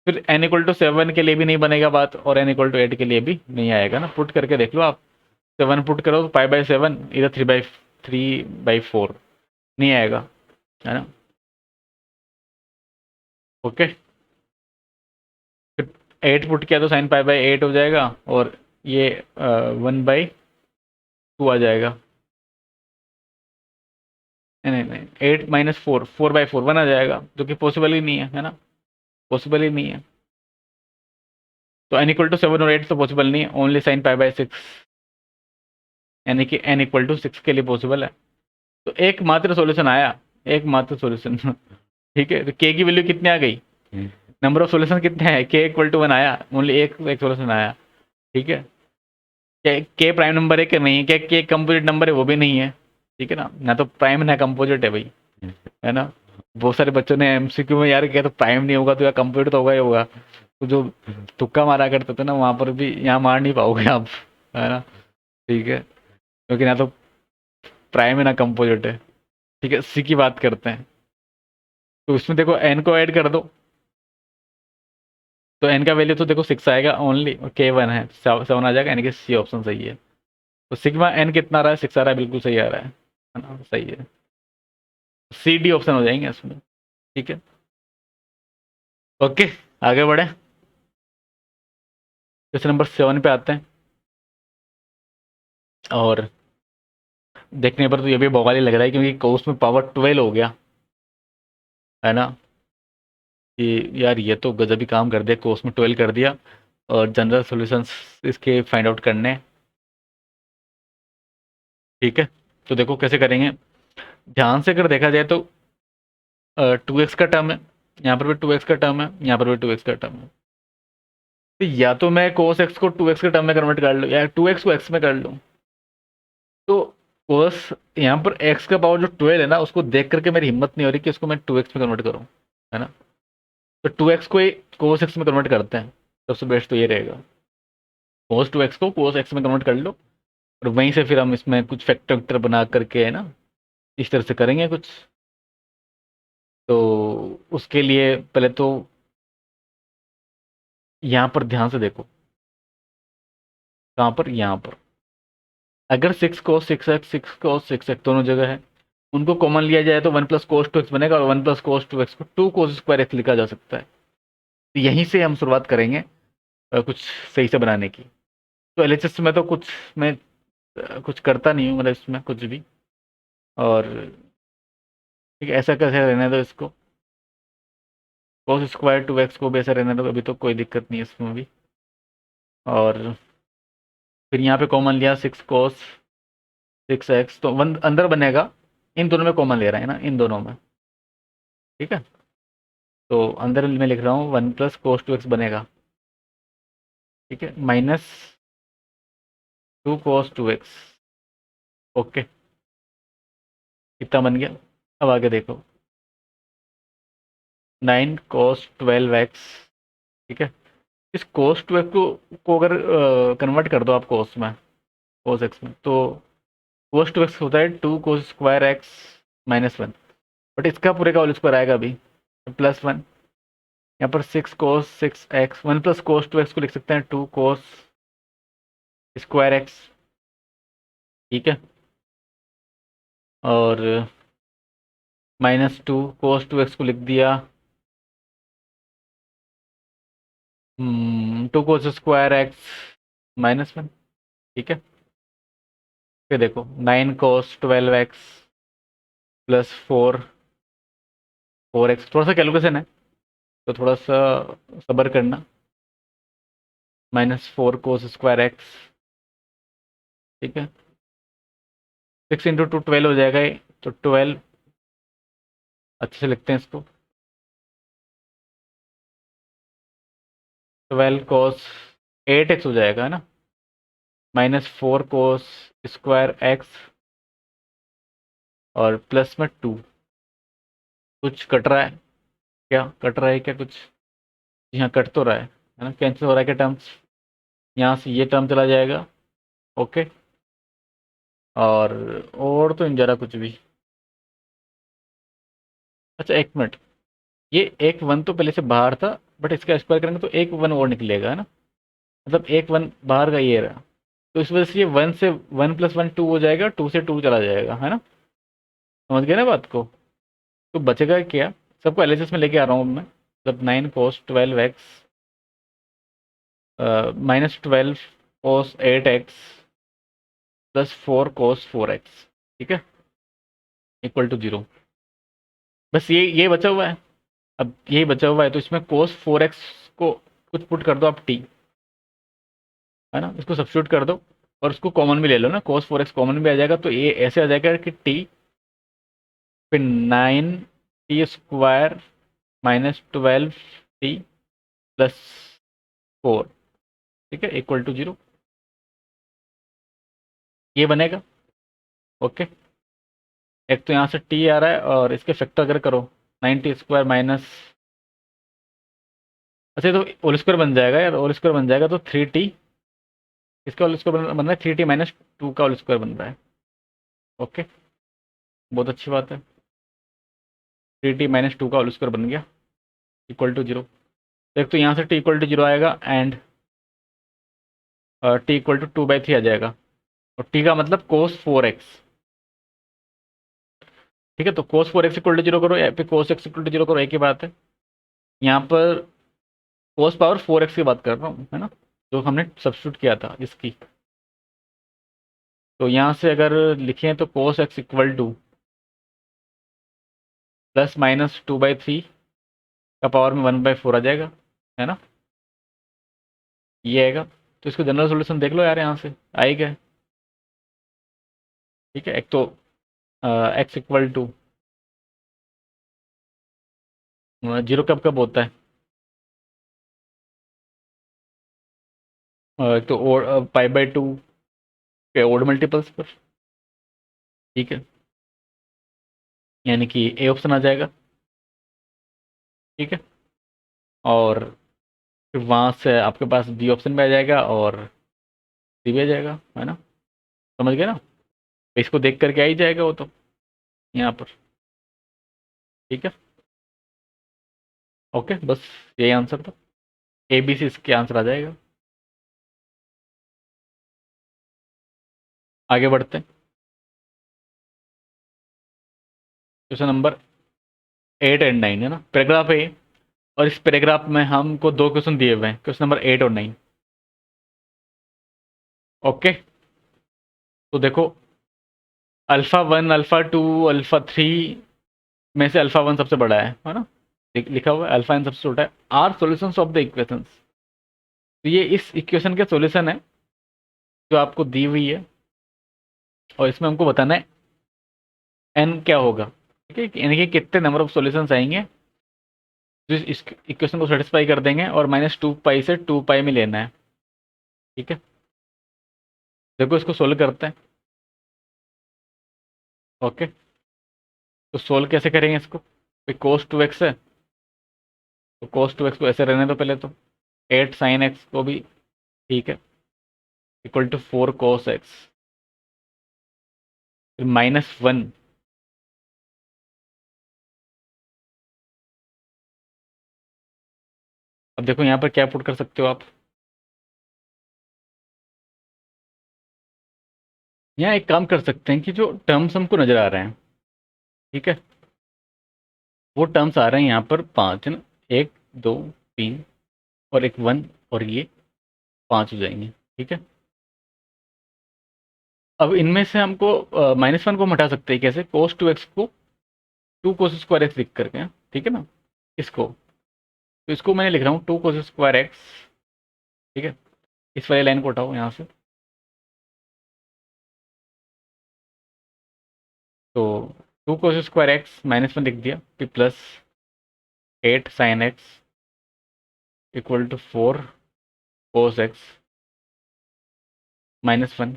फिर n इक्वल टू 7 के लिए भी नहीं बनेगा बात, और n इक्वल टू 8 के लिए भी नहीं आएगा ना, पुट करके देख लो आप। 7 पुट करो तो पाई बाई 7 इधर 3/4 नहीं आएगा, है ना। ओके, फिर 8 पुट किया तो साइन पाई बाई 8 हो जाएगा, और ये 1/2 आ जाएगा। नहीं नहीं नहीं, 8 - 4 4/4 1 आ जाएगा, जो कि पॉसिबल ही नहीं है ना, पॉसिबल ही नहीं है। तो n इक्वल टू 7 और 8 तो पॉसिबल नहीं है, ओनली साइन पाई बाई 6, यानी कि n इक्वल टू 6 के लिए पॉसिबल है। तो एकमात्र सॉल्यूशन आया, एकमात्र सॉल्यूशन ठीक है, तो k की वैल्यू कितनी आ गई, नंबर ऑफ सॉल्यूशन कितने हैं, k इक्वल टू 1 आया, ओनली एक सॉल्यूशन आया। ठीक है, के प्राइम नंबर है कि नहीं है, के कंपोजिट नंबर है वो भी नहीं है। ठीक है ना तो प्राइम ना कंपोजिट है भाई, है ना। बहुत सारे बच्चों ने एमसीक्यू में यार किया तो प्राइम नहीं होगा तो यार कंपोजिट तो होगा ही होगा। तो जो तुक्का मारा करते थे ना वहां पर भी यहाँ मार नहीं पाओगे आप, है ना। ठीक है, क्योंकि ना तो प्राइम है ना कंपोजिट है। ठीक है, सी की बात करते हैं, तो इसमें देखो एन को ऐड कर दो तो एन का वैल्यू तो देखो 6 आएगा ओनली, और के 1 है 7 आ जाएगा, यानी कि सी ऑप्शन सही है। तो सिग्मा एन कितना आ रहा है, 6 आ रहा है, बिल्कुल सही आ रहा है ना, सही है। सी डी ऑप्शन हो जाएंगे इसमें। ठीक है, ओके, आगे बढ़े, क्वेश्चन नंबर 7 पे आते हैं। और देखने पर तो ये भी बवाल ही लग रहा है क्योंकि कोर्स में पावर 12 हो गया, है ना, कि यार ये तो गजब ही काम कर दिया, कोर्स में 12 कर दिया और जनरल सॉल्यूशंस इसके फाइंड आउट करने हैं। ठीक है, तो देखो कैसे करेंगे, ध्यान से अगर देखा जाए तो 2x का टर्म है, यहाँ पर भी 2x का टर्म है, यहाँ पर भी 2x का टर्म है। तो या तो मैं cos x को 2x के टर्म में कन्वर्ट कर लूँ या 2x को x में कर लूँ। तो cos यहाँ पर x का पावर जो 12 है ना, उसको देख करके मेरी हिम्मत नहीं हो रही कि इसको मैं 2x में कन्वर्ट करूँ, है ना। तो 2x को ही cos x में कन्वर्ट करते हैं, सबसे बेस्ट तो ये रहेगा। cos 2x को cos x में कन्वर्ट कर लो, और वहीं से फिर हम इसमें कुछ फैक्टर वैक्टर बना करके, है ना, इस तरह से करेंगे कुछ। तो उसके लिए पहले तो यहाँ पर ध्यान से देखो, कहाँ पर, यहाँ पर अगर 6 cos 6x 6 cos 6x दोनों जगह है, उनको कॉमन लिया जाए तो 1 + cos 2x बनेगा, और 1 + cos 2x को 2 cos² x लिखा जा सकता है। तो यहीं से हम शुरुआत करेंगे कुछ सही से बनाने की। तो एलएचएस में तो कुछ मैं कुछ करता नहीं हूँ, मतलब इसमें कुछ भी। और ठीक है, ऐसा कैसे रहने दो इसको, cos² 2x को भी ऐसा रहने दो, अभी तो कोई दिक्कत नहीं है इसमें भी। और फिर यहाँ पे कॉमन लिया 6 cos 6x, तो वन अंदर बनेगा, इन दोनों में कॉमन ले रहा है ना, इन दोनों में। ठीक है, तो अंदर मैं लिख रहा हूँ 1 + cos 2x बनेगा। ठीक है, -2 cos 2x। ओके, कितना बन गया? अब आगे देखो, 9 cos 12x। ठीक है, इस cos 2x को अगर कन्वर्ट कर दो आप cos में, cos x में, तो cos 2x होता है 2 cos² x-1। बट इसका पूरे का होल स्क्वायर आएगा अभी, +1। यहाँ पर 6 cos 6x, 1 + cos 2x को लिख सकते हैं 2 cos²x। ठीक है, और -2 cos 2x को लिख दिया 2 cos² x-1। ठीक है, फिर देखो 9 cos 12x +4 4x, थोड़ा सा कैलकुलेशन है तो थोड़ा सा सब्र करना, -4 cos²x। ठीक है, 6 × 2 12 हो जाएगा ये, तो 12, अच्छे से लिखते हैं इसको, 12 cos 8x हो जाएगा, है ना, -4 cos² x, और प्लस में 2। कुछ कट रहा है क्या, कट रहा है क्या कुछ? यहाँ कट तो रहा है ना, कैंसिल हो रहा है क्या टर्म्स? यहाँ से ये टर्म चला जाएगा। ओके, और तो नहीं जा रहा कुछ भी। अच्छा, एक मिनट, ये एक वन तो पहले से बाहर था, बट इसका स्क्वायर करेंगे तो एक वन और निकलेगा, है ना, मतलब एक वन बाहर का ये रहा। तो इस वजह से ये 1 से 1 + 1 2 हो जाएगा, 2 से 2 चला जाएगा, है ना, समझ गए ना बात को? तो बचेगा क्या? सबको एलएचएस में लेके आ रहा हूँ मैं, मतलब 9 cos 12x -12 cos 8x +4 cos 4x। ठीक है, = 0। बस ये बचा हुआ है। अब यही बचा हुआ है, तो इसमें cos 4x को कुछ पुट कर दो आप t, है ना, इसको सब्स्टिट्यूट कर दो, और उसको कॉमन भी ले लो ना, cos 4x कॉमन भी आ जाएगा, तो ये ऐसे आ जाएगा कि t, फिर 9t² -12t +4। ठीक है, = 0, ये बनेगा। ओके, एक तो यहाँ से t आ रहा है, और इसके फैक्टर अगर करो 9t² माइनस, अच्छा ये तो होल स्क्वायर बन जाएगा यार, होल स्क्वायर बन जाएगा तो 3t, इसका होल स्क्वायर बन रहा है 3t -2 का होल स्क्वायर बन रहा है। ओके, बहुत अच्छी बात है, 3t -2 का होल स्क्वायर बन गया, = 0। एक तो यहाँ से t = 0 आएगा, एंड t = 2/3 आ जाएगा, और t का मतलब cos 4x। ठीक है, तो cos 4x = 0 करो, या फिर cos x = 0 करो, एक ही बात है। यहाँ पर cos⁴x की बात कर रहा हूँ, है ना, जो हमने सब्स्टिट्यूट किया था इसकी। तो यहाँ से अगर लिखें तो cos x = +-2/3 का पावर में 1/4 आ जाएगा, है ना, ये आएगा। तो इसको जनरल सोल्यूशन देख लो यार, यहाँ से आएगा। ठीक है, एक तो x = 0 कब कब होता है, एक तो π/2 के ओड मल्टीपल्स पर। ठीक है, यानी कि ए ऑप्शन आ जाएगा। ठीक है, और फिर वहाँ से आपके पास बी ऑप्शन में आ जाएगा, और सी भी आ जाएगा, है ना, समझ गए ना। तो इसको देख करके आ ही जाएगा वो तो यहाँ पर। ठीक है, ओके, बस यही आंसर था। ए बी सी इसके आंसर आ जाएगा। आगे बढ़ते हैं। क्वेश्चन नंबर 8 एंड 9 है ना, पैराग्राफ ए। और इस पैराग्राफ में हमको दो क्वेश्चन दिए हुए हैं, क्वेश्चन नंबर 8 और 9। ओके, तो देखो, अल्फ़ा 1 अल्फ़ा 2 अल्फ़ा 3 में से अल्फ़ा 1 सबसे बड़ा है ना। लिखा हुआ है अल्फ़ा एन सबसे छोटा है। Are solutions of the equations. तो ये इस इक्वेशन के सॉल्यूशन है जो आपको दी हुई है, और इसमें हमको बताना है एन क्या होगा। ठीक है, यानी कि कितने नंबर ऑफ सॉल्यूशंस आएंगे जो इस इक्वेशन को सेटिस्फाई कर देंगे, और -2 पाई से 2 पाई में लेना है। ठीक है, देखो इसको सोल्व करते हैं। ओके, तो सोल्व कैसे करेंगे इसको। कोस 2x है, तो कोस 2x को ऐसे रहने दो पहले तो। 8 sin x को भी, ठीक है, =4 cos x। फिर -1, अब देखो यहाँ पर क्या पुट कर सकते हो आप। यहाँ एक काम कर सकते हैं कि जो टर्म्स हमको नज़र आ रहे हैं, ठीक है, वो टर्म्स आ रहे हैं यहाँ पर 5 है ना। 1 2 3 और एक 1, और ये 5 हो जाएंगे। ठीक है, अब इनमें से हमको -1 को हम हटा सकते हैं कैसे, cos 2x को 2 cos² x लिख करके, ठीक है ना, इसको। तो इसको मैंने लिख रहा हूँ 2 cos²x। ठीक है, इस वाली लाइन को हटाओ यहाँ से। तो 2 cos² x -1 लिख दिया, फिर plus 8 sin x =4 cos x -1,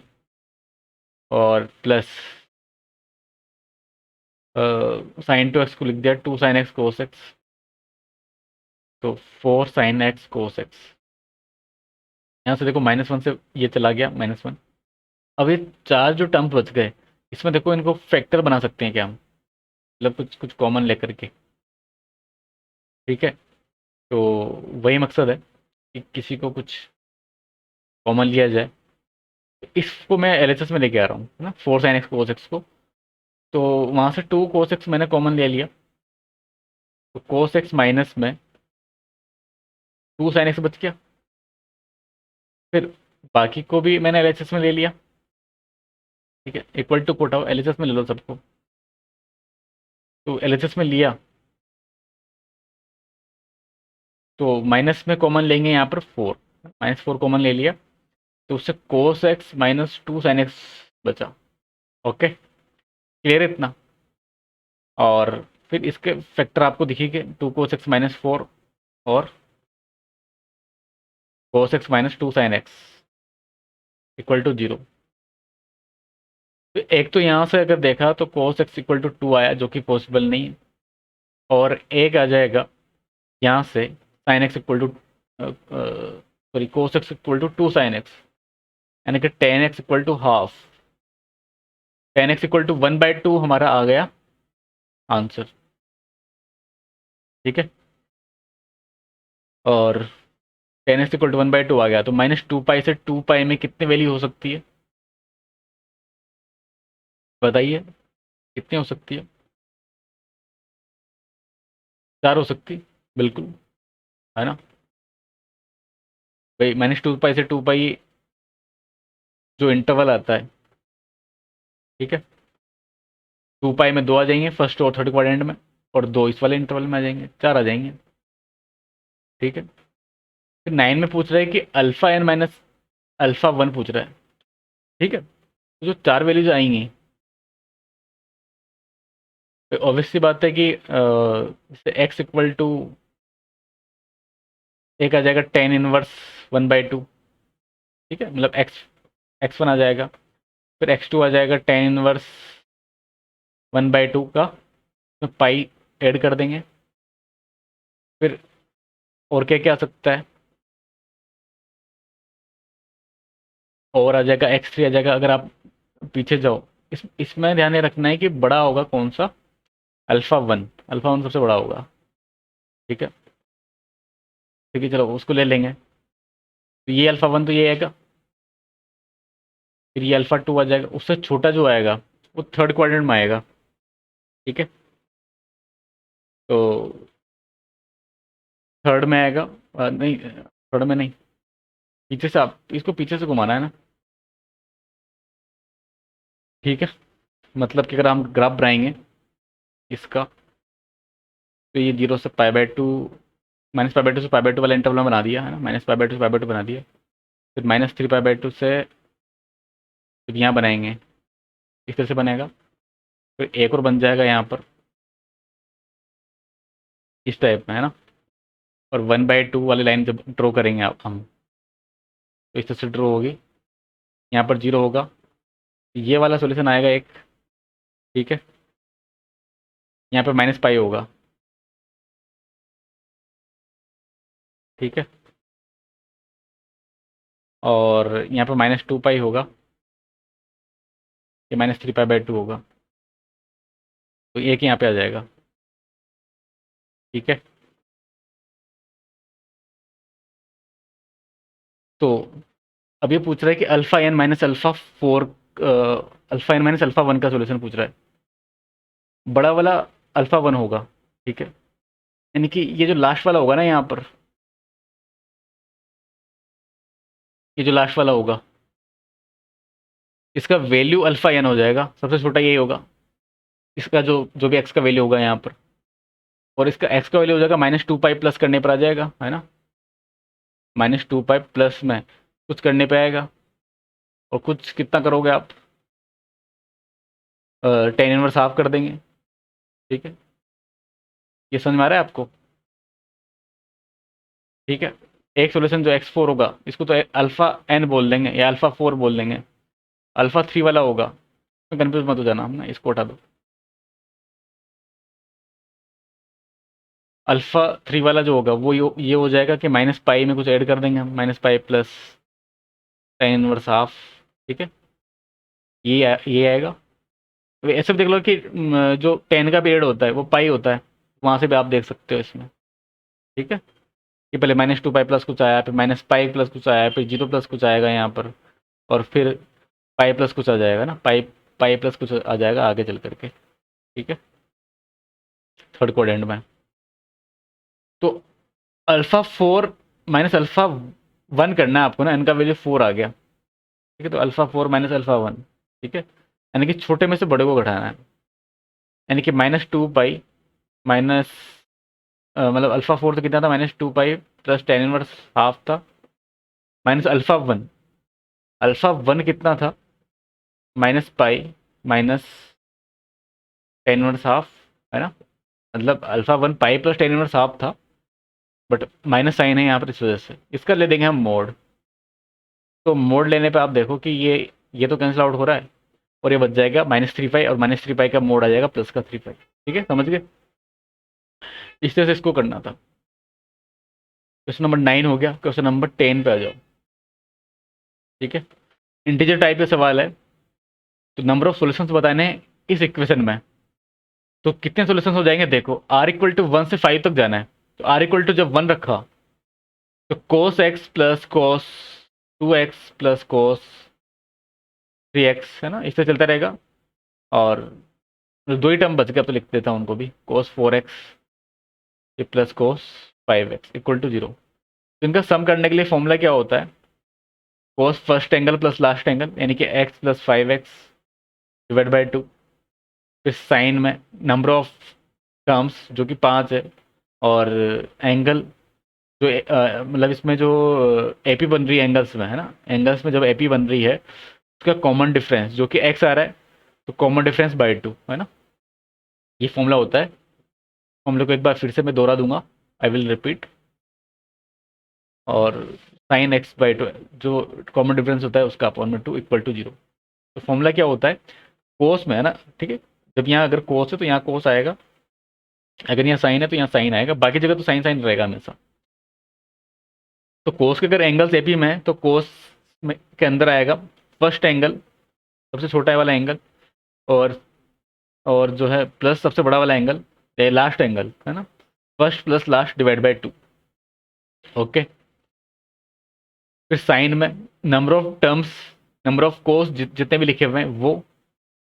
और प्लस sin 2x को लिख दिया 2 sin x cos x, तो 4 sin x cos x। यहाँ से देखो -1 से ये चला गया -1। अब ये चार जो टर्म्स बच गए, इसमें देखो इनको फैक्टर बना सकते हैं क्या हम, मतलब कुछ कुछ कॉमन लेकर के। ठीक है, तो वही मकसद है कि किसी को कुछ कॉमन लिया जाए। इसको मैं एलएचएस में लेके आ रहा हूँ, है ना, 4 sin x cos x को। तो वहाँ से 2 cos x मैंने कॉमन ले लिया, तो cos x माइनस में 2 sin x बच गया। फिर बाकी को भी मैंने एलएचएस में ले लिया। ठीक है, इक्वल टू पुट आओ, एलएचएस में ले लो सबको। तो एलएचएस में लिया, तो माइनस में कॉमन लेंगे यहाँ पर 4, -4 कॉमन ले लिया, तो उससे cos x -2 sin x बचा। ओके, क्लियर इतना। और फिर इसके फैक्टर आपको दिखेंगे 2 cos x -4 और cos x -2 sin x =0। तो एक तो यहाँ से अगर देखा तो cos x =2 आया, जो कि पॉसिबल नहीं है। और एक आ जाएगा यहाँ से sin x equal to, sorry, cos x =2 sin x, यानी कि tan x =½ tan x =1/2 हमारा आ गया आंसर। ठीक है, और tan x =1/2 आ गया, तो -2 पाई से 2 पाई में कितनी वैल्यू हो सकती है, बताइए कितनी हो सकती है। 4 हो सकती, बिल्कुल, है ना भाई। -2 पाई से 2 पाई जो इंटरवल आता है, ठीक है, 2 पाई में 2 आ जाएंगे फर्स्ट और थर्ड क्वाड्रेंट में, और 2 इस वाले इंटरवल में आ जाएंगे, 4 आ जाएंगे। ठीक है, फिर 9 में पूछ रहा है कि α n - α1 पूछ रहा है। ठीक है, तो जो 4 वैल्यूज आएंगी, तो ऑब्वियस सी बात है कि जैसे x इक्वल टू, एक आ जाएगा tan 1 1/2। ठीक है, मतलब x1 आ जाएगा, फिर x2 आ जाएगा tan 1 1/2 का, तो पाई ऐड कर देंगे। फिर और क्या क्या आ सकता है, और आ जाएगा x3 आ जाएगा। अगर आप पीछे जाओ, इसमें ध्यान ये रखना है कि बड़ा होगा कौन सा, अल्फ़ा 1, अल्फ़ा 1 सबसे बड़ा होगा। ठीक है, ठीक है, चलो उसको ले लेंगे। तो ये अल्फ़ा 1 तो ये आएगा, फिर ये अल्फ़ा 2 आ जाएगा, उससे छोटा जो आएगा वो थर्ड क्वाड्रेंट में आएगा। ठीक है, तो थर्ड में आएगा, नहीं थर्ड में नहीं, पीछे से आप इसको पीछे से घुमाना है ना। ठीक है, मतलब कि अगर हम ग्राफ बनाएंगे इसका, तो ये 0 से π/2, -π/2 से π/2 वाला इंटरवल में बना दिया है ना, -π/2 से π/2 बना दिया। फिर -3π/2 से फिर यहाँ बनाएंगे, इस तरह से बनेगा। फिर एक और बन जाएगा यहाँ पर इस टाइप में, है ना। और 1/2 वाली लाइन जब ड्रॉ करेंगे आप हम, तो इस तरह से ड्रॉ होगी, यहाँ पर 0 होगा, ये वाला सोल्यूशन आएगा एक। ठीक है, यहाँ पर -π होगा। ठीक है, और यहाँ पर -2π होगा, ये -3π/2 होगा, तो एक यहाँ पे आ जाएगा। ठीक है, तो अब ये पूछ रहा है कि अल्फ़ा n-अल्फ़ा 1 का सोल्यूशन पूछ रहा है। बड़ा वाला अल्फ़ा 1 होगा। ठीक है, यानी कि ये जो लास्ट वाला होगा ना यहाँ पर, ये जो लास्ट वाला होगा इसका वैल्यू अल्फ़ा n हो जाएगा, सबसे छोटा यही होगा। इसका जो जो भी एक्स का वैल्यू होगा यहाँ पर, और इसका एक्स का वैल्यू हो जाएगा -2π प्लस करने पर आ जाएगा, है ना। -2π प्लस में कुछ करने पे आएगा, और कुछ कितना करोगे आप, टेन इनवर्स हाफ कर देंगे। ठीक है, ये समझ में आ रहा है आपको। ठीक है, एक सोल्यूशन जो x4 होगा इसको तो अल्फ़ा n बोल देंगे या अल्फ़ा 4 बोल देंगे। अल्फ़ा 3 वाला होगा, कंफ्यूज मत हो जाना, हम ना इसको हटा दो। अल्फ़ा 3 वाला जो होगा वो ये हो जाएगा कि -π में कुछ ऐड कर देंगे हम, -π प्लस टेन इनवर्स हाफ। ठीक है, ये आएगा। ऐसे भी देख लो कि जो 10 का पीरियड होता है वो पाई होता है, वहाँ से भी आप देख सकते हो इसमें। ठीक है, कि पहले -2π प्लस कुछ आया, फिर -π प्लस कुछ आया, फिर 0 प्लस कुछ आएगा यहाँ पर, और फिर पाई प्लस कुछ आ जाएगा ना, पाई पाई प्लस कुछ आ जाएगा आगे चल करके। ठीक है, थर्ड क्वाड्रेंट में। तो अल्फ़ा 4 माइनस अल्फ़ा 1 करना है आपको ना, इनका वैल्यू 4 आ गया। ठीक है, तो अल्फ़ा 4 माइनस अल्फ़ा 1। ठीक है, यानी कि छोटे में से बड़े को घटाना है, यानी कि -2π माइनस, मतलब अल्फ़ा 4 तो कितना था, -2π प्लस टेन इनवर्स हाफ था, माइनस अल्फ़ा 1 कितना था, -π माइनस टेन इनवर्स हाफ, है ना। मतलब alpha 1 pi plus tan inverse half था, बट माइनस साइन है यहाँ पर, इस वजह से इसका ले देंगे हम मोड। तो मोड लेने पे आप देखो कि ये तो कैंसिल आउट हो रहा है, और ये बच जाएगा -3π, और -3π का मोड आ जाएगा +3π। ठीक है, समझ गए। इस तरह से इसको करना था। क्वेश्चन नंबर 9 हो गया। क्वेश्चन नंबर 10 पे आ जाओ। ठीक है, इंटीजर टाइप का सवाल है, तो नंबर ऑफ सॉल्यूशंस बताने हैं इस इक्वेशन में। तो कितने सॉल्यूशंस हो जाएंगे देखो, r = 1 से 5 तक जाना है। तो r जब 1 रखा, तो cos x plus cos 2x plus cos 3x, है ना, इससे चलता रहेगा। और दो ही टर्म बच गया, अब तो लिख देता हूँ उनको भी, cos 4x plus cos 5x = 0। तो इनका सम करने के लिए फॉर्मूला क्या होता है, cos first angle plus last angle, यानी कि x plus 5x divide by 2। फिर साइन में नंबर ऑफ टर्म्स जो कि 5 है, और एंगल जो मतलब इसमें जो एपी बन रही है एंगल्स में, है ना, एंगल्स में जब एपी बन रही है उसका कॉमन डिफरेंस जो कि x आ रहा है, तो कॉमन डिफरेंस बाई 2, है ना। ये फॉर्मूला होता है। फॉर्मूले को एक बार फिर से मैं दोहरा दूंगा, आई विल रिपीट। और साइन x/2 जो कॉमन डिफरेंस होता है उसका अपॉन में 2 = 0। तो फॉर्मूला क्या होता है, कोस में, है ना। ठीक है, जब यहाँ अगर कोस है तो यहाँ कोस आएगा, अगर यहाँ साइन है तो यहाँ साइन आएगा, बाकी जगह तो साइन साइन रहेगा हमेशा। तो कोस के अगर एंगल्स एपी में है तो कोस के अंदर आएगा फर्स्ट एंगल, सबसे छोटा वाला एंगल, और जो है प्लस सबसे बड़ा वाला एंगल, लास्ट एंगल है ना, first plus last divide by 2। Okay, फिर साइन में number of terms, number of cos जितने भी लिखे हुए हैं वो,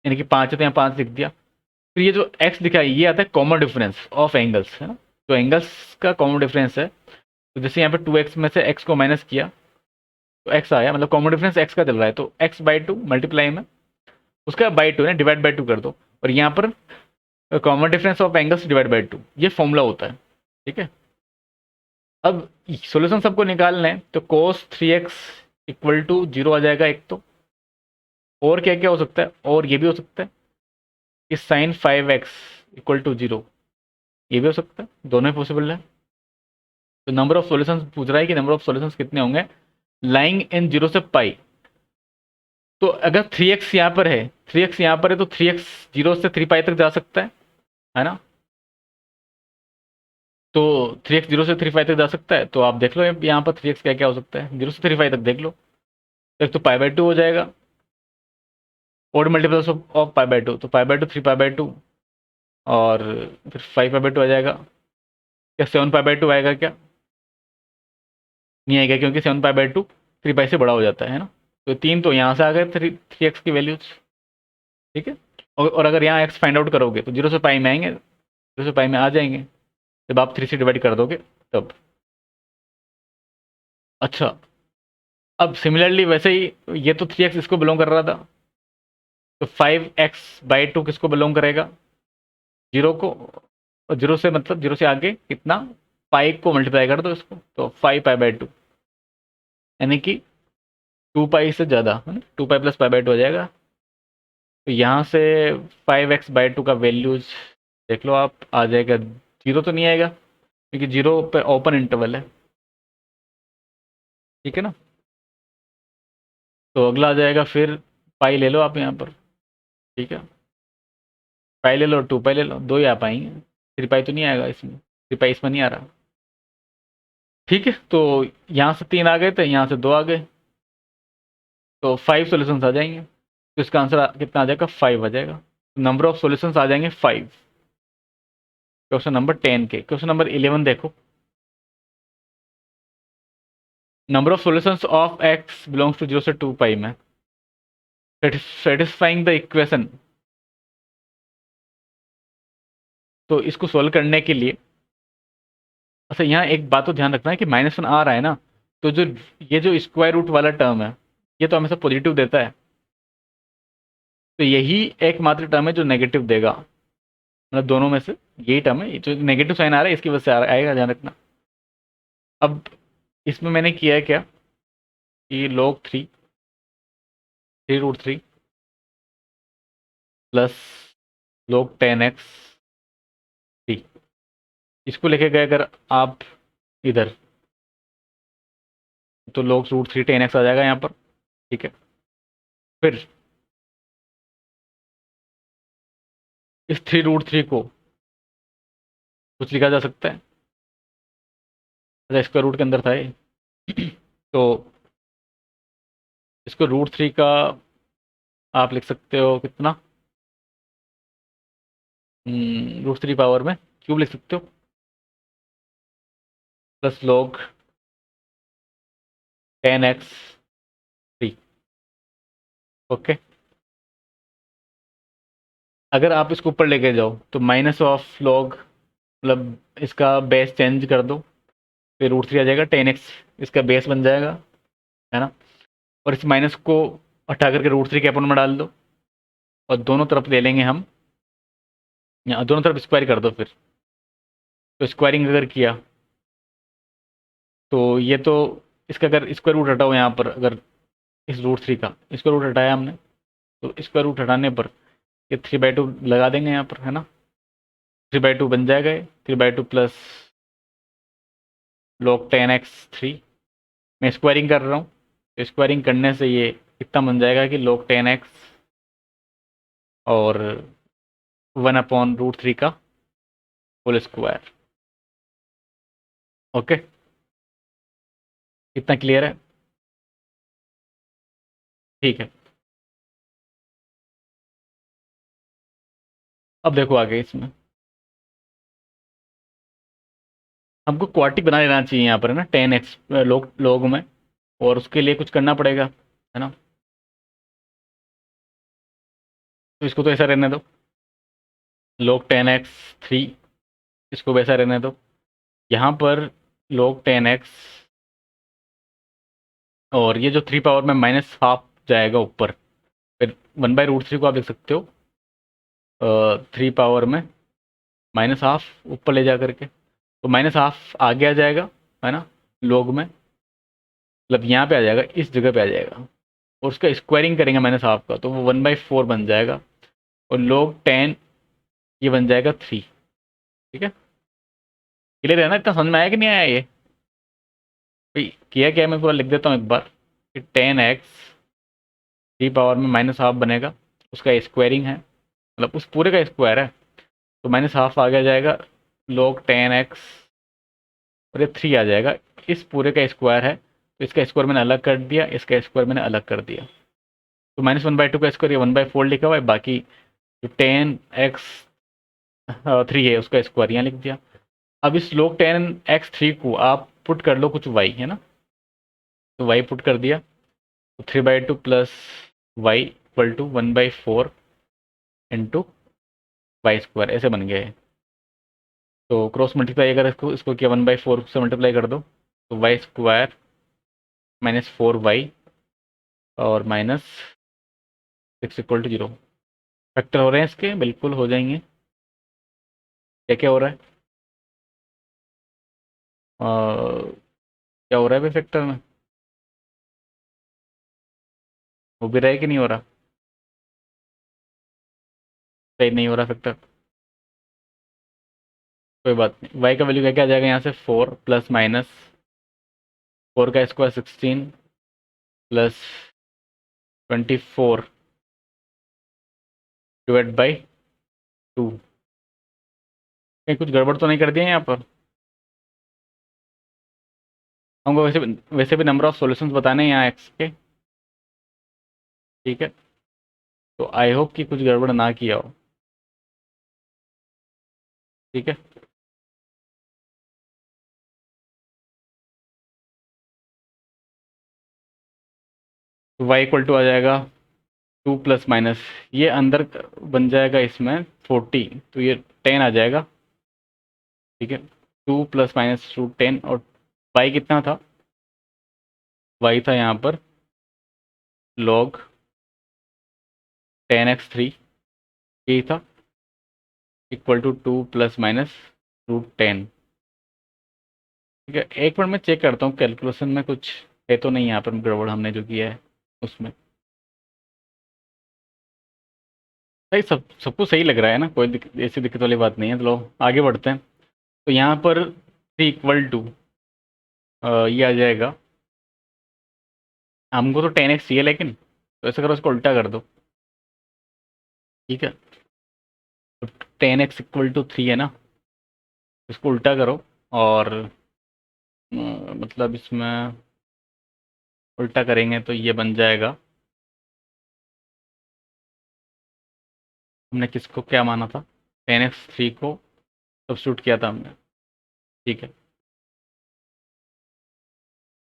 यानी कि 5 है तो यहाँ 5 लिख दिया। फिर ये जो एक्स लिखा है ये आता है कॉमन डिफरेंस ऑफ एंगल्स, है ना, तो एंगल्स का कॉमन डिफरेंस है। तो जैसे यहाँ पे 2x में से x को माइनस किया तो x आया, मतलब कॉमन डिफरेंस x का चल रहा है, तो x/2 मल्टीप्लाई में उसका बाई 2 है, डिवाइड बाई 2 कर दो, और यहाँ पर common difference of angles divide by 2, ये फॉर्मूला होता है। ठीक है, अब सॉल्यूशन सबको निकालना है, तो cos 3x इक्वल टू 0 आ जाएगा एक तो, और क्या क्या हो सकता है, और ये भी हो सकता है कि sin 5x इक्वल टू 0, ये भी हो सकता है, दोनों ही पॉसिबल है। तो नंबर ऑफ सॉल्यूशंस पूछ रहा है कि नंबर ऑफ सॉल्यूशंस कितने होंगे लाइंग इन 0 से पाई। तो अगर 3x यहाँ पर है, 3x यहाँ पर है, तो 3x 0 से 3 पाई तक जा सकता है ना, तो 3x 0 से 3 पाई तक जा सकता है। तो आप देख लो यहाँ पर 3x क्या क्या हो सकता है, 0 से 3 पाई तक देख लो। तो एक तो पाई/2 हो जाएगा, ओड मल्टीपल्स ऑफ पाई/2, तो पाई/2 3 पाई/2, और फिर 5 पाई/2 आ जाएगा। क्या 7 पाई/2 आएगा क्या? नहीं आएगा, क्योंकि 7 पाई/2 3 पाई से बड़ा हो जाता है ना। तो 3 तो यहाँ से आ गए, 3x की वैल्यूज। ठीक है, और अगर यहाँ x फाइंड आउट करोगे तो 0 से पाई में आएंगे, 0 से पाई में आ जाएंगे जब आप 3 से डिवाइड कर दोगे तब। अच्छा, अब सिमिलरली वैसे ही ये तो 3x इसको बिलोंग कर रहा था, तो 5x/2 किसको बिलोंग करेगा? 0 को, और 0 से मतलब 0 से आगे कितना, पाई को मल्टीप्लाई कर दो इसको, तो 5 पाई/2, यानी कि 2 पाई से ज़्यादा है ना, 2 पाई प्लस पाई/2 आ जाएगा। तो यहाँ से 5x/2 का वैल्यूज देख लो आप, आ जाएगा 0 तो नहीं आएगा, क्योंकि 0 पे ओपन इंटरवल है। ठीक है ना, तो अगला आ जाएगा फिर, पाई ले लो आप यहाँ पर। ठीक है, पाई ले लो, 2 पाई ले लो, दो ही आ पाएंगे, 3 पाई तो नहीं आएगा इसमें, 3 पाई इसमें नहीं आ रहा। ठीक है, तो यहाँ से 3 आ गए थे, यहाँ से 2 आ गए, तो 5 सॉल्यूशंस आ जाएंगे। तो इसका आंसर कितना आ जाएगा? 5 आ जाएगा। नंबर ऑफ सॉल्यूशंस आ जाएंगे 5। क्वेश्चन नंबर 10 के, क्वेश्चन नंबर 11 देखो, number of solutions of x belongs to 0 से 2 पाई में सेटिस्फाइंग द इक्वेशन। तो इसको सोल्व करने के लिए, अच्छा यहाँ एक बात तो ध्यान रखना है कि -1 आ रहा है ना, तो जो ये जो स्क्वायर रूट वाला टर्म है ये तो हमेशा पॉजिटिव देता है, तो यही एकमात्र टर्म है जो नेगेटिव देगा, मतलब दोनों में से यही टर्म है जो नेगेटिव साइन आ रहा है, इसकी वजह से आएगा, ध्यान रखना। अब इसमें मैंने किया है क्या कि log 3 3√3 प्लस log 10x 3, इसको लेके गए अगर आप इधर, तो log√3 10x आ जाएगा यहाँ पर। ठीक है, फिर इस 3√3 को कुछ लिखा जा सकता है, अच्छा स्क्वायर रूट के अंदर था ये तो इसको √3 का आप लिख सकते हो कितना, √3 पावर में क्यूब लिख सकते हो, प्लस log 10x 3। ओके, अगर आप इसको ऊपर लेके जाओ तो माइनस ऑफ लॉग, मतलब इसका बेस चेंज कर दो, फिर √3 आ जाएगा, 10x इसका बेस बन जाएगा, है ना, और इस माइनस को हटा करके √3 के अपन में डाल दो, और दोनों तरफ ले लेंगे हम, यहाँ दोनों तरफ स्क्वायर कर दो फिर। तो स्क्वायरिंग अगर किया तो ये तो, इसका अगर स्क्वायर रूट हटाओ यहाँ पर, अगर इस √3 का स्क्वायर रूट हटाया हमने, तो स्क्वायर रूट हटाने पर ये 3/2 लगा देंगे यहाँ पर, है ना, 3/2 बन जाएगा ये, 3/2 प्लस log 10x 3। मैं स्क्वायरिंग कर रहा हूँ, तो स्क्वायरिंग करने से ये इतना बन जाएगा कि log 10x और 1/√3 का होल स्क्वायर। ओके, इतना क्लियर है? ठीक है, अब देखो आगे इसमें हमको क्वार्टिक बना लेना चाहिए यहाँ पर, है ना, 10x लोग में, और उसके लिए कुछ करना पड़ेगा, है ना। तो इसको तो ऐसा रहने दो, log 10x 3, इसको वैसा रहने दो। यहाँ पर log 10x, और ये जो 3 पावर में -½ जाएगा ऊपर, फिर 1/√3 को आप लिख सकते हो 3 पावर में -½ ऊपर ले जा करके, तो -½ आगे आ जाएगा, है ना, log में, मतलब यहाँ पे आ जाएगा, इस जगह पे आ जाएगा, और उसका स्क्वायरिंग करेंगे -½ का, तो वो 1/4 बन जाएगा, और log 10 ये बन जाएगा 3। ठीक है, क्लियर है ना, इतना समझ में आया कि नहीं आया ये? भाई किया क्या है, मैं पूरा लिख देता हूँ एक बार कि 10x 3 पावर में -½ बनेगा, उसका स्क्वायरिंग है, मतलब उस पूरे का स्क्वायर है, तो -½ आ गया जाएगा, log 10x, और ये 3 आ जाएगा, इस पूरे का स्क्वायर है, तो इसका स्क्वायर मैंने अलग कर दिया, इसका स्क्वायर मैंने अलग कर दिया, तो -1/2 का स्क्वायर ये 1/4 लिखा हुआ है, बाकी जो 10x 3 है उसका स्क्वायर यहाँ लिख दिया। अब इस log 10x 3 को आप पुट कर लो कुछ y, है ना, तो y पुट कर दिया, तो 3/2 plus y equal to 1/4 into y square, ऐसे बन गया है। तो क्रॉस मल्टीप्लाई अगर इसको किया 1/4 से मल्टीप्लाई कर दो, तो वाई स्क्वायर -4y और -6 इक्वल टू 0। फैक्टर हो रहे हैं इसके, बिल्कुल हो जाएंगे। क्या क्या हो रहा है, क्या हो रहा है भाई फैक्टर में, हो भी रहा है कि नहीं हो रहा? सही नहीं हो रहा फैक्टर, कोई बात नहीं। वाई का वैल्यू क्या क्या आ जाएगा यहाँ से, 4 प्लस माइनस 4 का स्क्वायर 16 प्लस 24 डिवाइड बाई 2। कहीं कुछ गड़बड़ तो नहीं कर दिया यहाँ पर? हमको वैसे भी नंबर ऑफ सॉल्यूशंस बताने हैं यहाँ एक्स के, ठीक है, तो आई होप कि कुछ गड़बड़ ना किया हो। ठीक है, तो y इक्वल टू आ जाएगा 2 प्लस माइनस, ये अंदर बन जाएगा इसमें 40, तो ये 10 आ जाएगा। ठीक है, 2 प्लस माइनस √10, और y कितना था, y था यहाँ पर log 10x 3, यही था, इक्वल टू 2 प्लस माइनस √10। ठीक है, एक बार मैं चेक करता हूँ कैलकुलेशन में कुछ है तो नहीं यहाँ पर गड़बड़, हमने जो किया है उसमें सही, सब कुछ सही लग रहा है ना, कोई ऐसी दिक्कत वाली बात नहीं है। तो लो आगे बढ़ते हैं। तो यहाँ पर 3 इक्वल टू ये आ जाएगा, हमको तो 10x चाहिए, लेकिन तो ऐसा करो इसको उल्टा कर दो। ठीक है, तो 10x इक्वल टू 3 है ना, इसको उल्टा करो, और मतलब इसमें उल्टा करेंगे तो ये बन जाएगा, हमने किसको क्या माना था, 10x 3 को सब्स्टिट्यूट किया था हमने। ठीक है,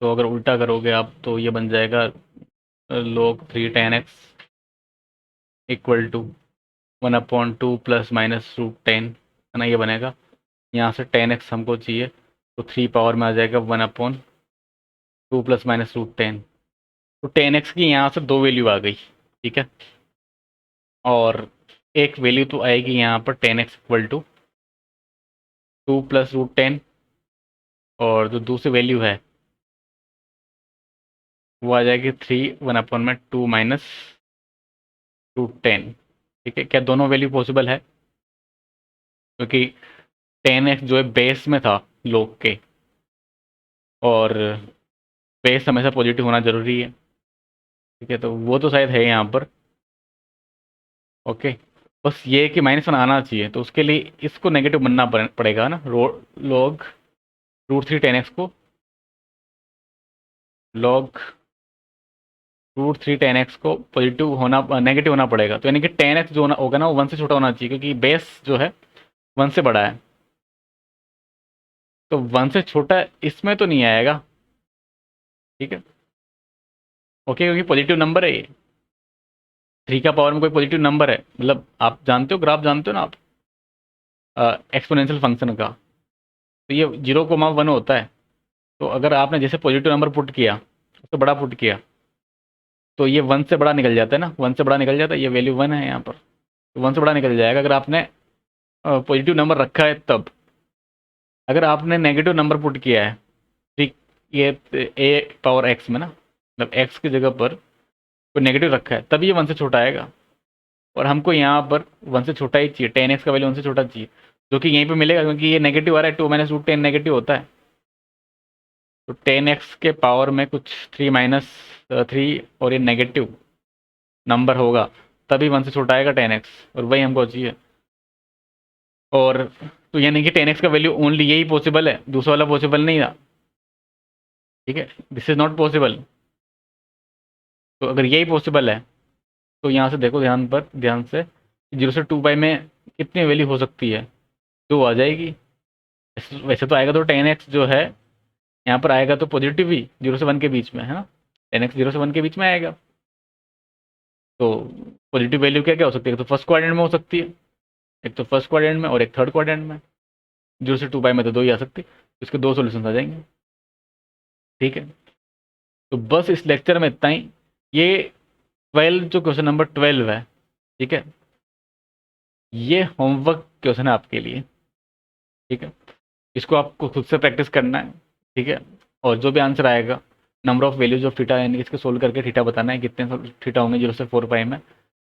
तो अगर उल्टा करोगे आप तो ये बन जाएगा log 3 10x equal to 1/2 plus minus √10, है ना, ये बनेगा। यहाँ से 10x हमको चाहिए, तो 3 पावर में आ जाएगा 1/2 प्लस माइनस √10, तो 10x की यहाँ से दो वैल्यू आ गई। ठीक है, और एक वैल्यू तो आएगी यहाँ पर 10x इक्वल टू 2 प्लस √10, और जो दूसरी वैल्यू है वो आ जाएगी 3 1/2 माइनस √10। ठीक है, क्या दोनों वैल्यू पॉसिबल है? क्योंकि 10x जो है बेस में था लोग के, और बेस हमेशा पॉजिटिव होना जरूरी है। ठीक है, तो वो तो शायद है यहाँ पर। ओके, बस ये है कि -1 आना चाहिए, तो उसके लिए इसको नेगेटिव बनना पड़ेगा ना, log √3 10x को log √3 10x को पॉजिटिव होना नेगेटिव होना पड़ेगा। तो यानी कि 10x जो होना होगा ना वो 1 से छोटा होना चाहिए, क्योंकि बेस जो है 1 से बड़ा है। तो 1 से छोटा इसमें तो नहीं आएगा, ठीक है, ओके, क्योंकि पॉजिटिव नंबर है ये। 3 का पावर में कोई पॉजिटिव नंबर है, मतलब आप जानते हो, ग्राफ जानते हो ना आप एक्सपोनेंशियल फंक्शन का, तो ये 0,1 होता है। तो अगर आपने जैसे पॉजिटिव नंबर पुट किया, उससे बड़ा पुट किया, तो ये 1 से बड़ा निकल जाता है ना, 1 से बड़ा निकल जाता है, ये वैल्यू 1 है यहाँ पर, तो 1 से बड़ा निकल जाएगा अगर आपने पॉजिटिव नंबर रखा है तब। अगर आपने नेगेटिव नंबर पुट किया है, ठीक, ये ए पावर एक्स में ना, मतलब एक्स की जगह पर कोई नेगेटिव रखा है, तब ये 1 से छोटा आएगा। और हमको यहाँ पर 1 से छोटा ही चाहिए, 10x का वैल्यू 1 से छोटा चाहिए, जो कि यहीं पे मिलेगा, क्योंकि ये नेगेटिव आ रहा है, 2 - √10 नेगेटिव होता है। तो 10x के पावर में कुछ 3 - 3 और ये नेगेटिव नंबर होगा, तभी 1 से छोटा आएगा 10x, और वही हमको चाहिए। और तो यानी कि 10x का वैल्यू ओनली यही पॉसिबल है, दूसरा वाला पॉसिबल नहीं था, ठीक है, दिस इज नॉट पॉसिबल। तो अगर यही पॉसिबल है, तो यहाँ से देखो ध्यान से 0 से 2 पाई में कितनी वैल्यू हो सकती है, 2 आ जाएगी। वैसे तो आएगा तो 10x जो है यहाँ पर आएगा तो पॉजिटिव ही, 0 से 1 के बीच में है ना, 10x 0 से 1 के बीच में आएगा। तो पॉजिटिव वैल्यू क्या क्या हो सकती है, तो फर्स्ट क्वाड्रेंट में हो सकती है, एक तो फर्स्ट क्वाड्रेंट में और एक थर्ड क्वाड्रेंट में। 0 से 2 पाई में तो 2 ही आ सकती, इसके 2 सोल्यूशन आ जाएंगे, ठीक है। तो बस इस लेक्चर में इतना ही। ये 12 जो क्वेश्चन नंबर 12 है, ठीक है, ये होमवर्क क्वेश्चन है आपके लिए, ठीक है, इसको आपको खुद से प्रैक्टिस करना है, ठीक है। और जो भी आंसर आएगा, number of values of theta, यानी इसको सोल्व करके थीटा बताना है कितने थीटा होंगे 0 से 4 पाई में,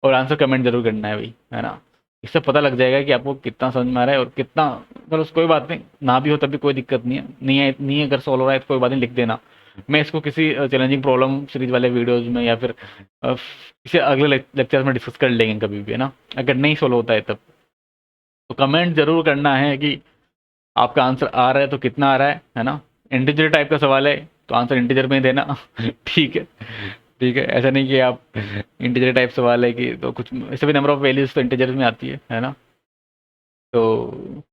और आंसर कमेंट जरूर करना है भाई, है ना। इससे पता लग जाएगा कि आपको कितना समझ में आ रहा है और कितना, चलो कोई बात नहीं, ना भी हो तब भी कोई दिक्कत नहीं है, नहीं अगर सॉल्व हो रहा है तो कोई बात नहीं, लिख देना। मैं इसको किसी चैलेंजिंग प्रॉब्लम सीरीज वाले वीडियोज में या फिर किसी अगले लेक्चर में डिस्कस कर लेंगे कभी भी, है ना, अगर नहीं सॉल्व होता है तब। तो कमेंट जरूर करना है कि आपका आंसर आ रहा है तो कितना आ रहा है ना। इंटीजर टाइप का सवाल है तो आंसर इंटीजर में ही देना ठीक है, ठीक है, ऐसा नहीं कि आप इंटीजर टाइप सवाल है कि तो कुछ, ऐसे भी नंबर ऑफ वैल्यूज तो इंटीजर में आती है ना। तो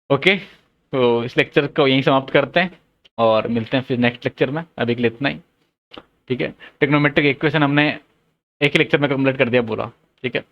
ओके, तो इस लेक्चर को यहीं समाप्त करते हैं और मिलते हैं फिर नेक्स्ट लेक्चर में, अभी के लिए इतना ही, ठीक है। ट्रिग्नोमेट्रिक इक्वेशन हमने एक ही लेक्चर में कंप्लीट कर दिया पूरा, ठीक है।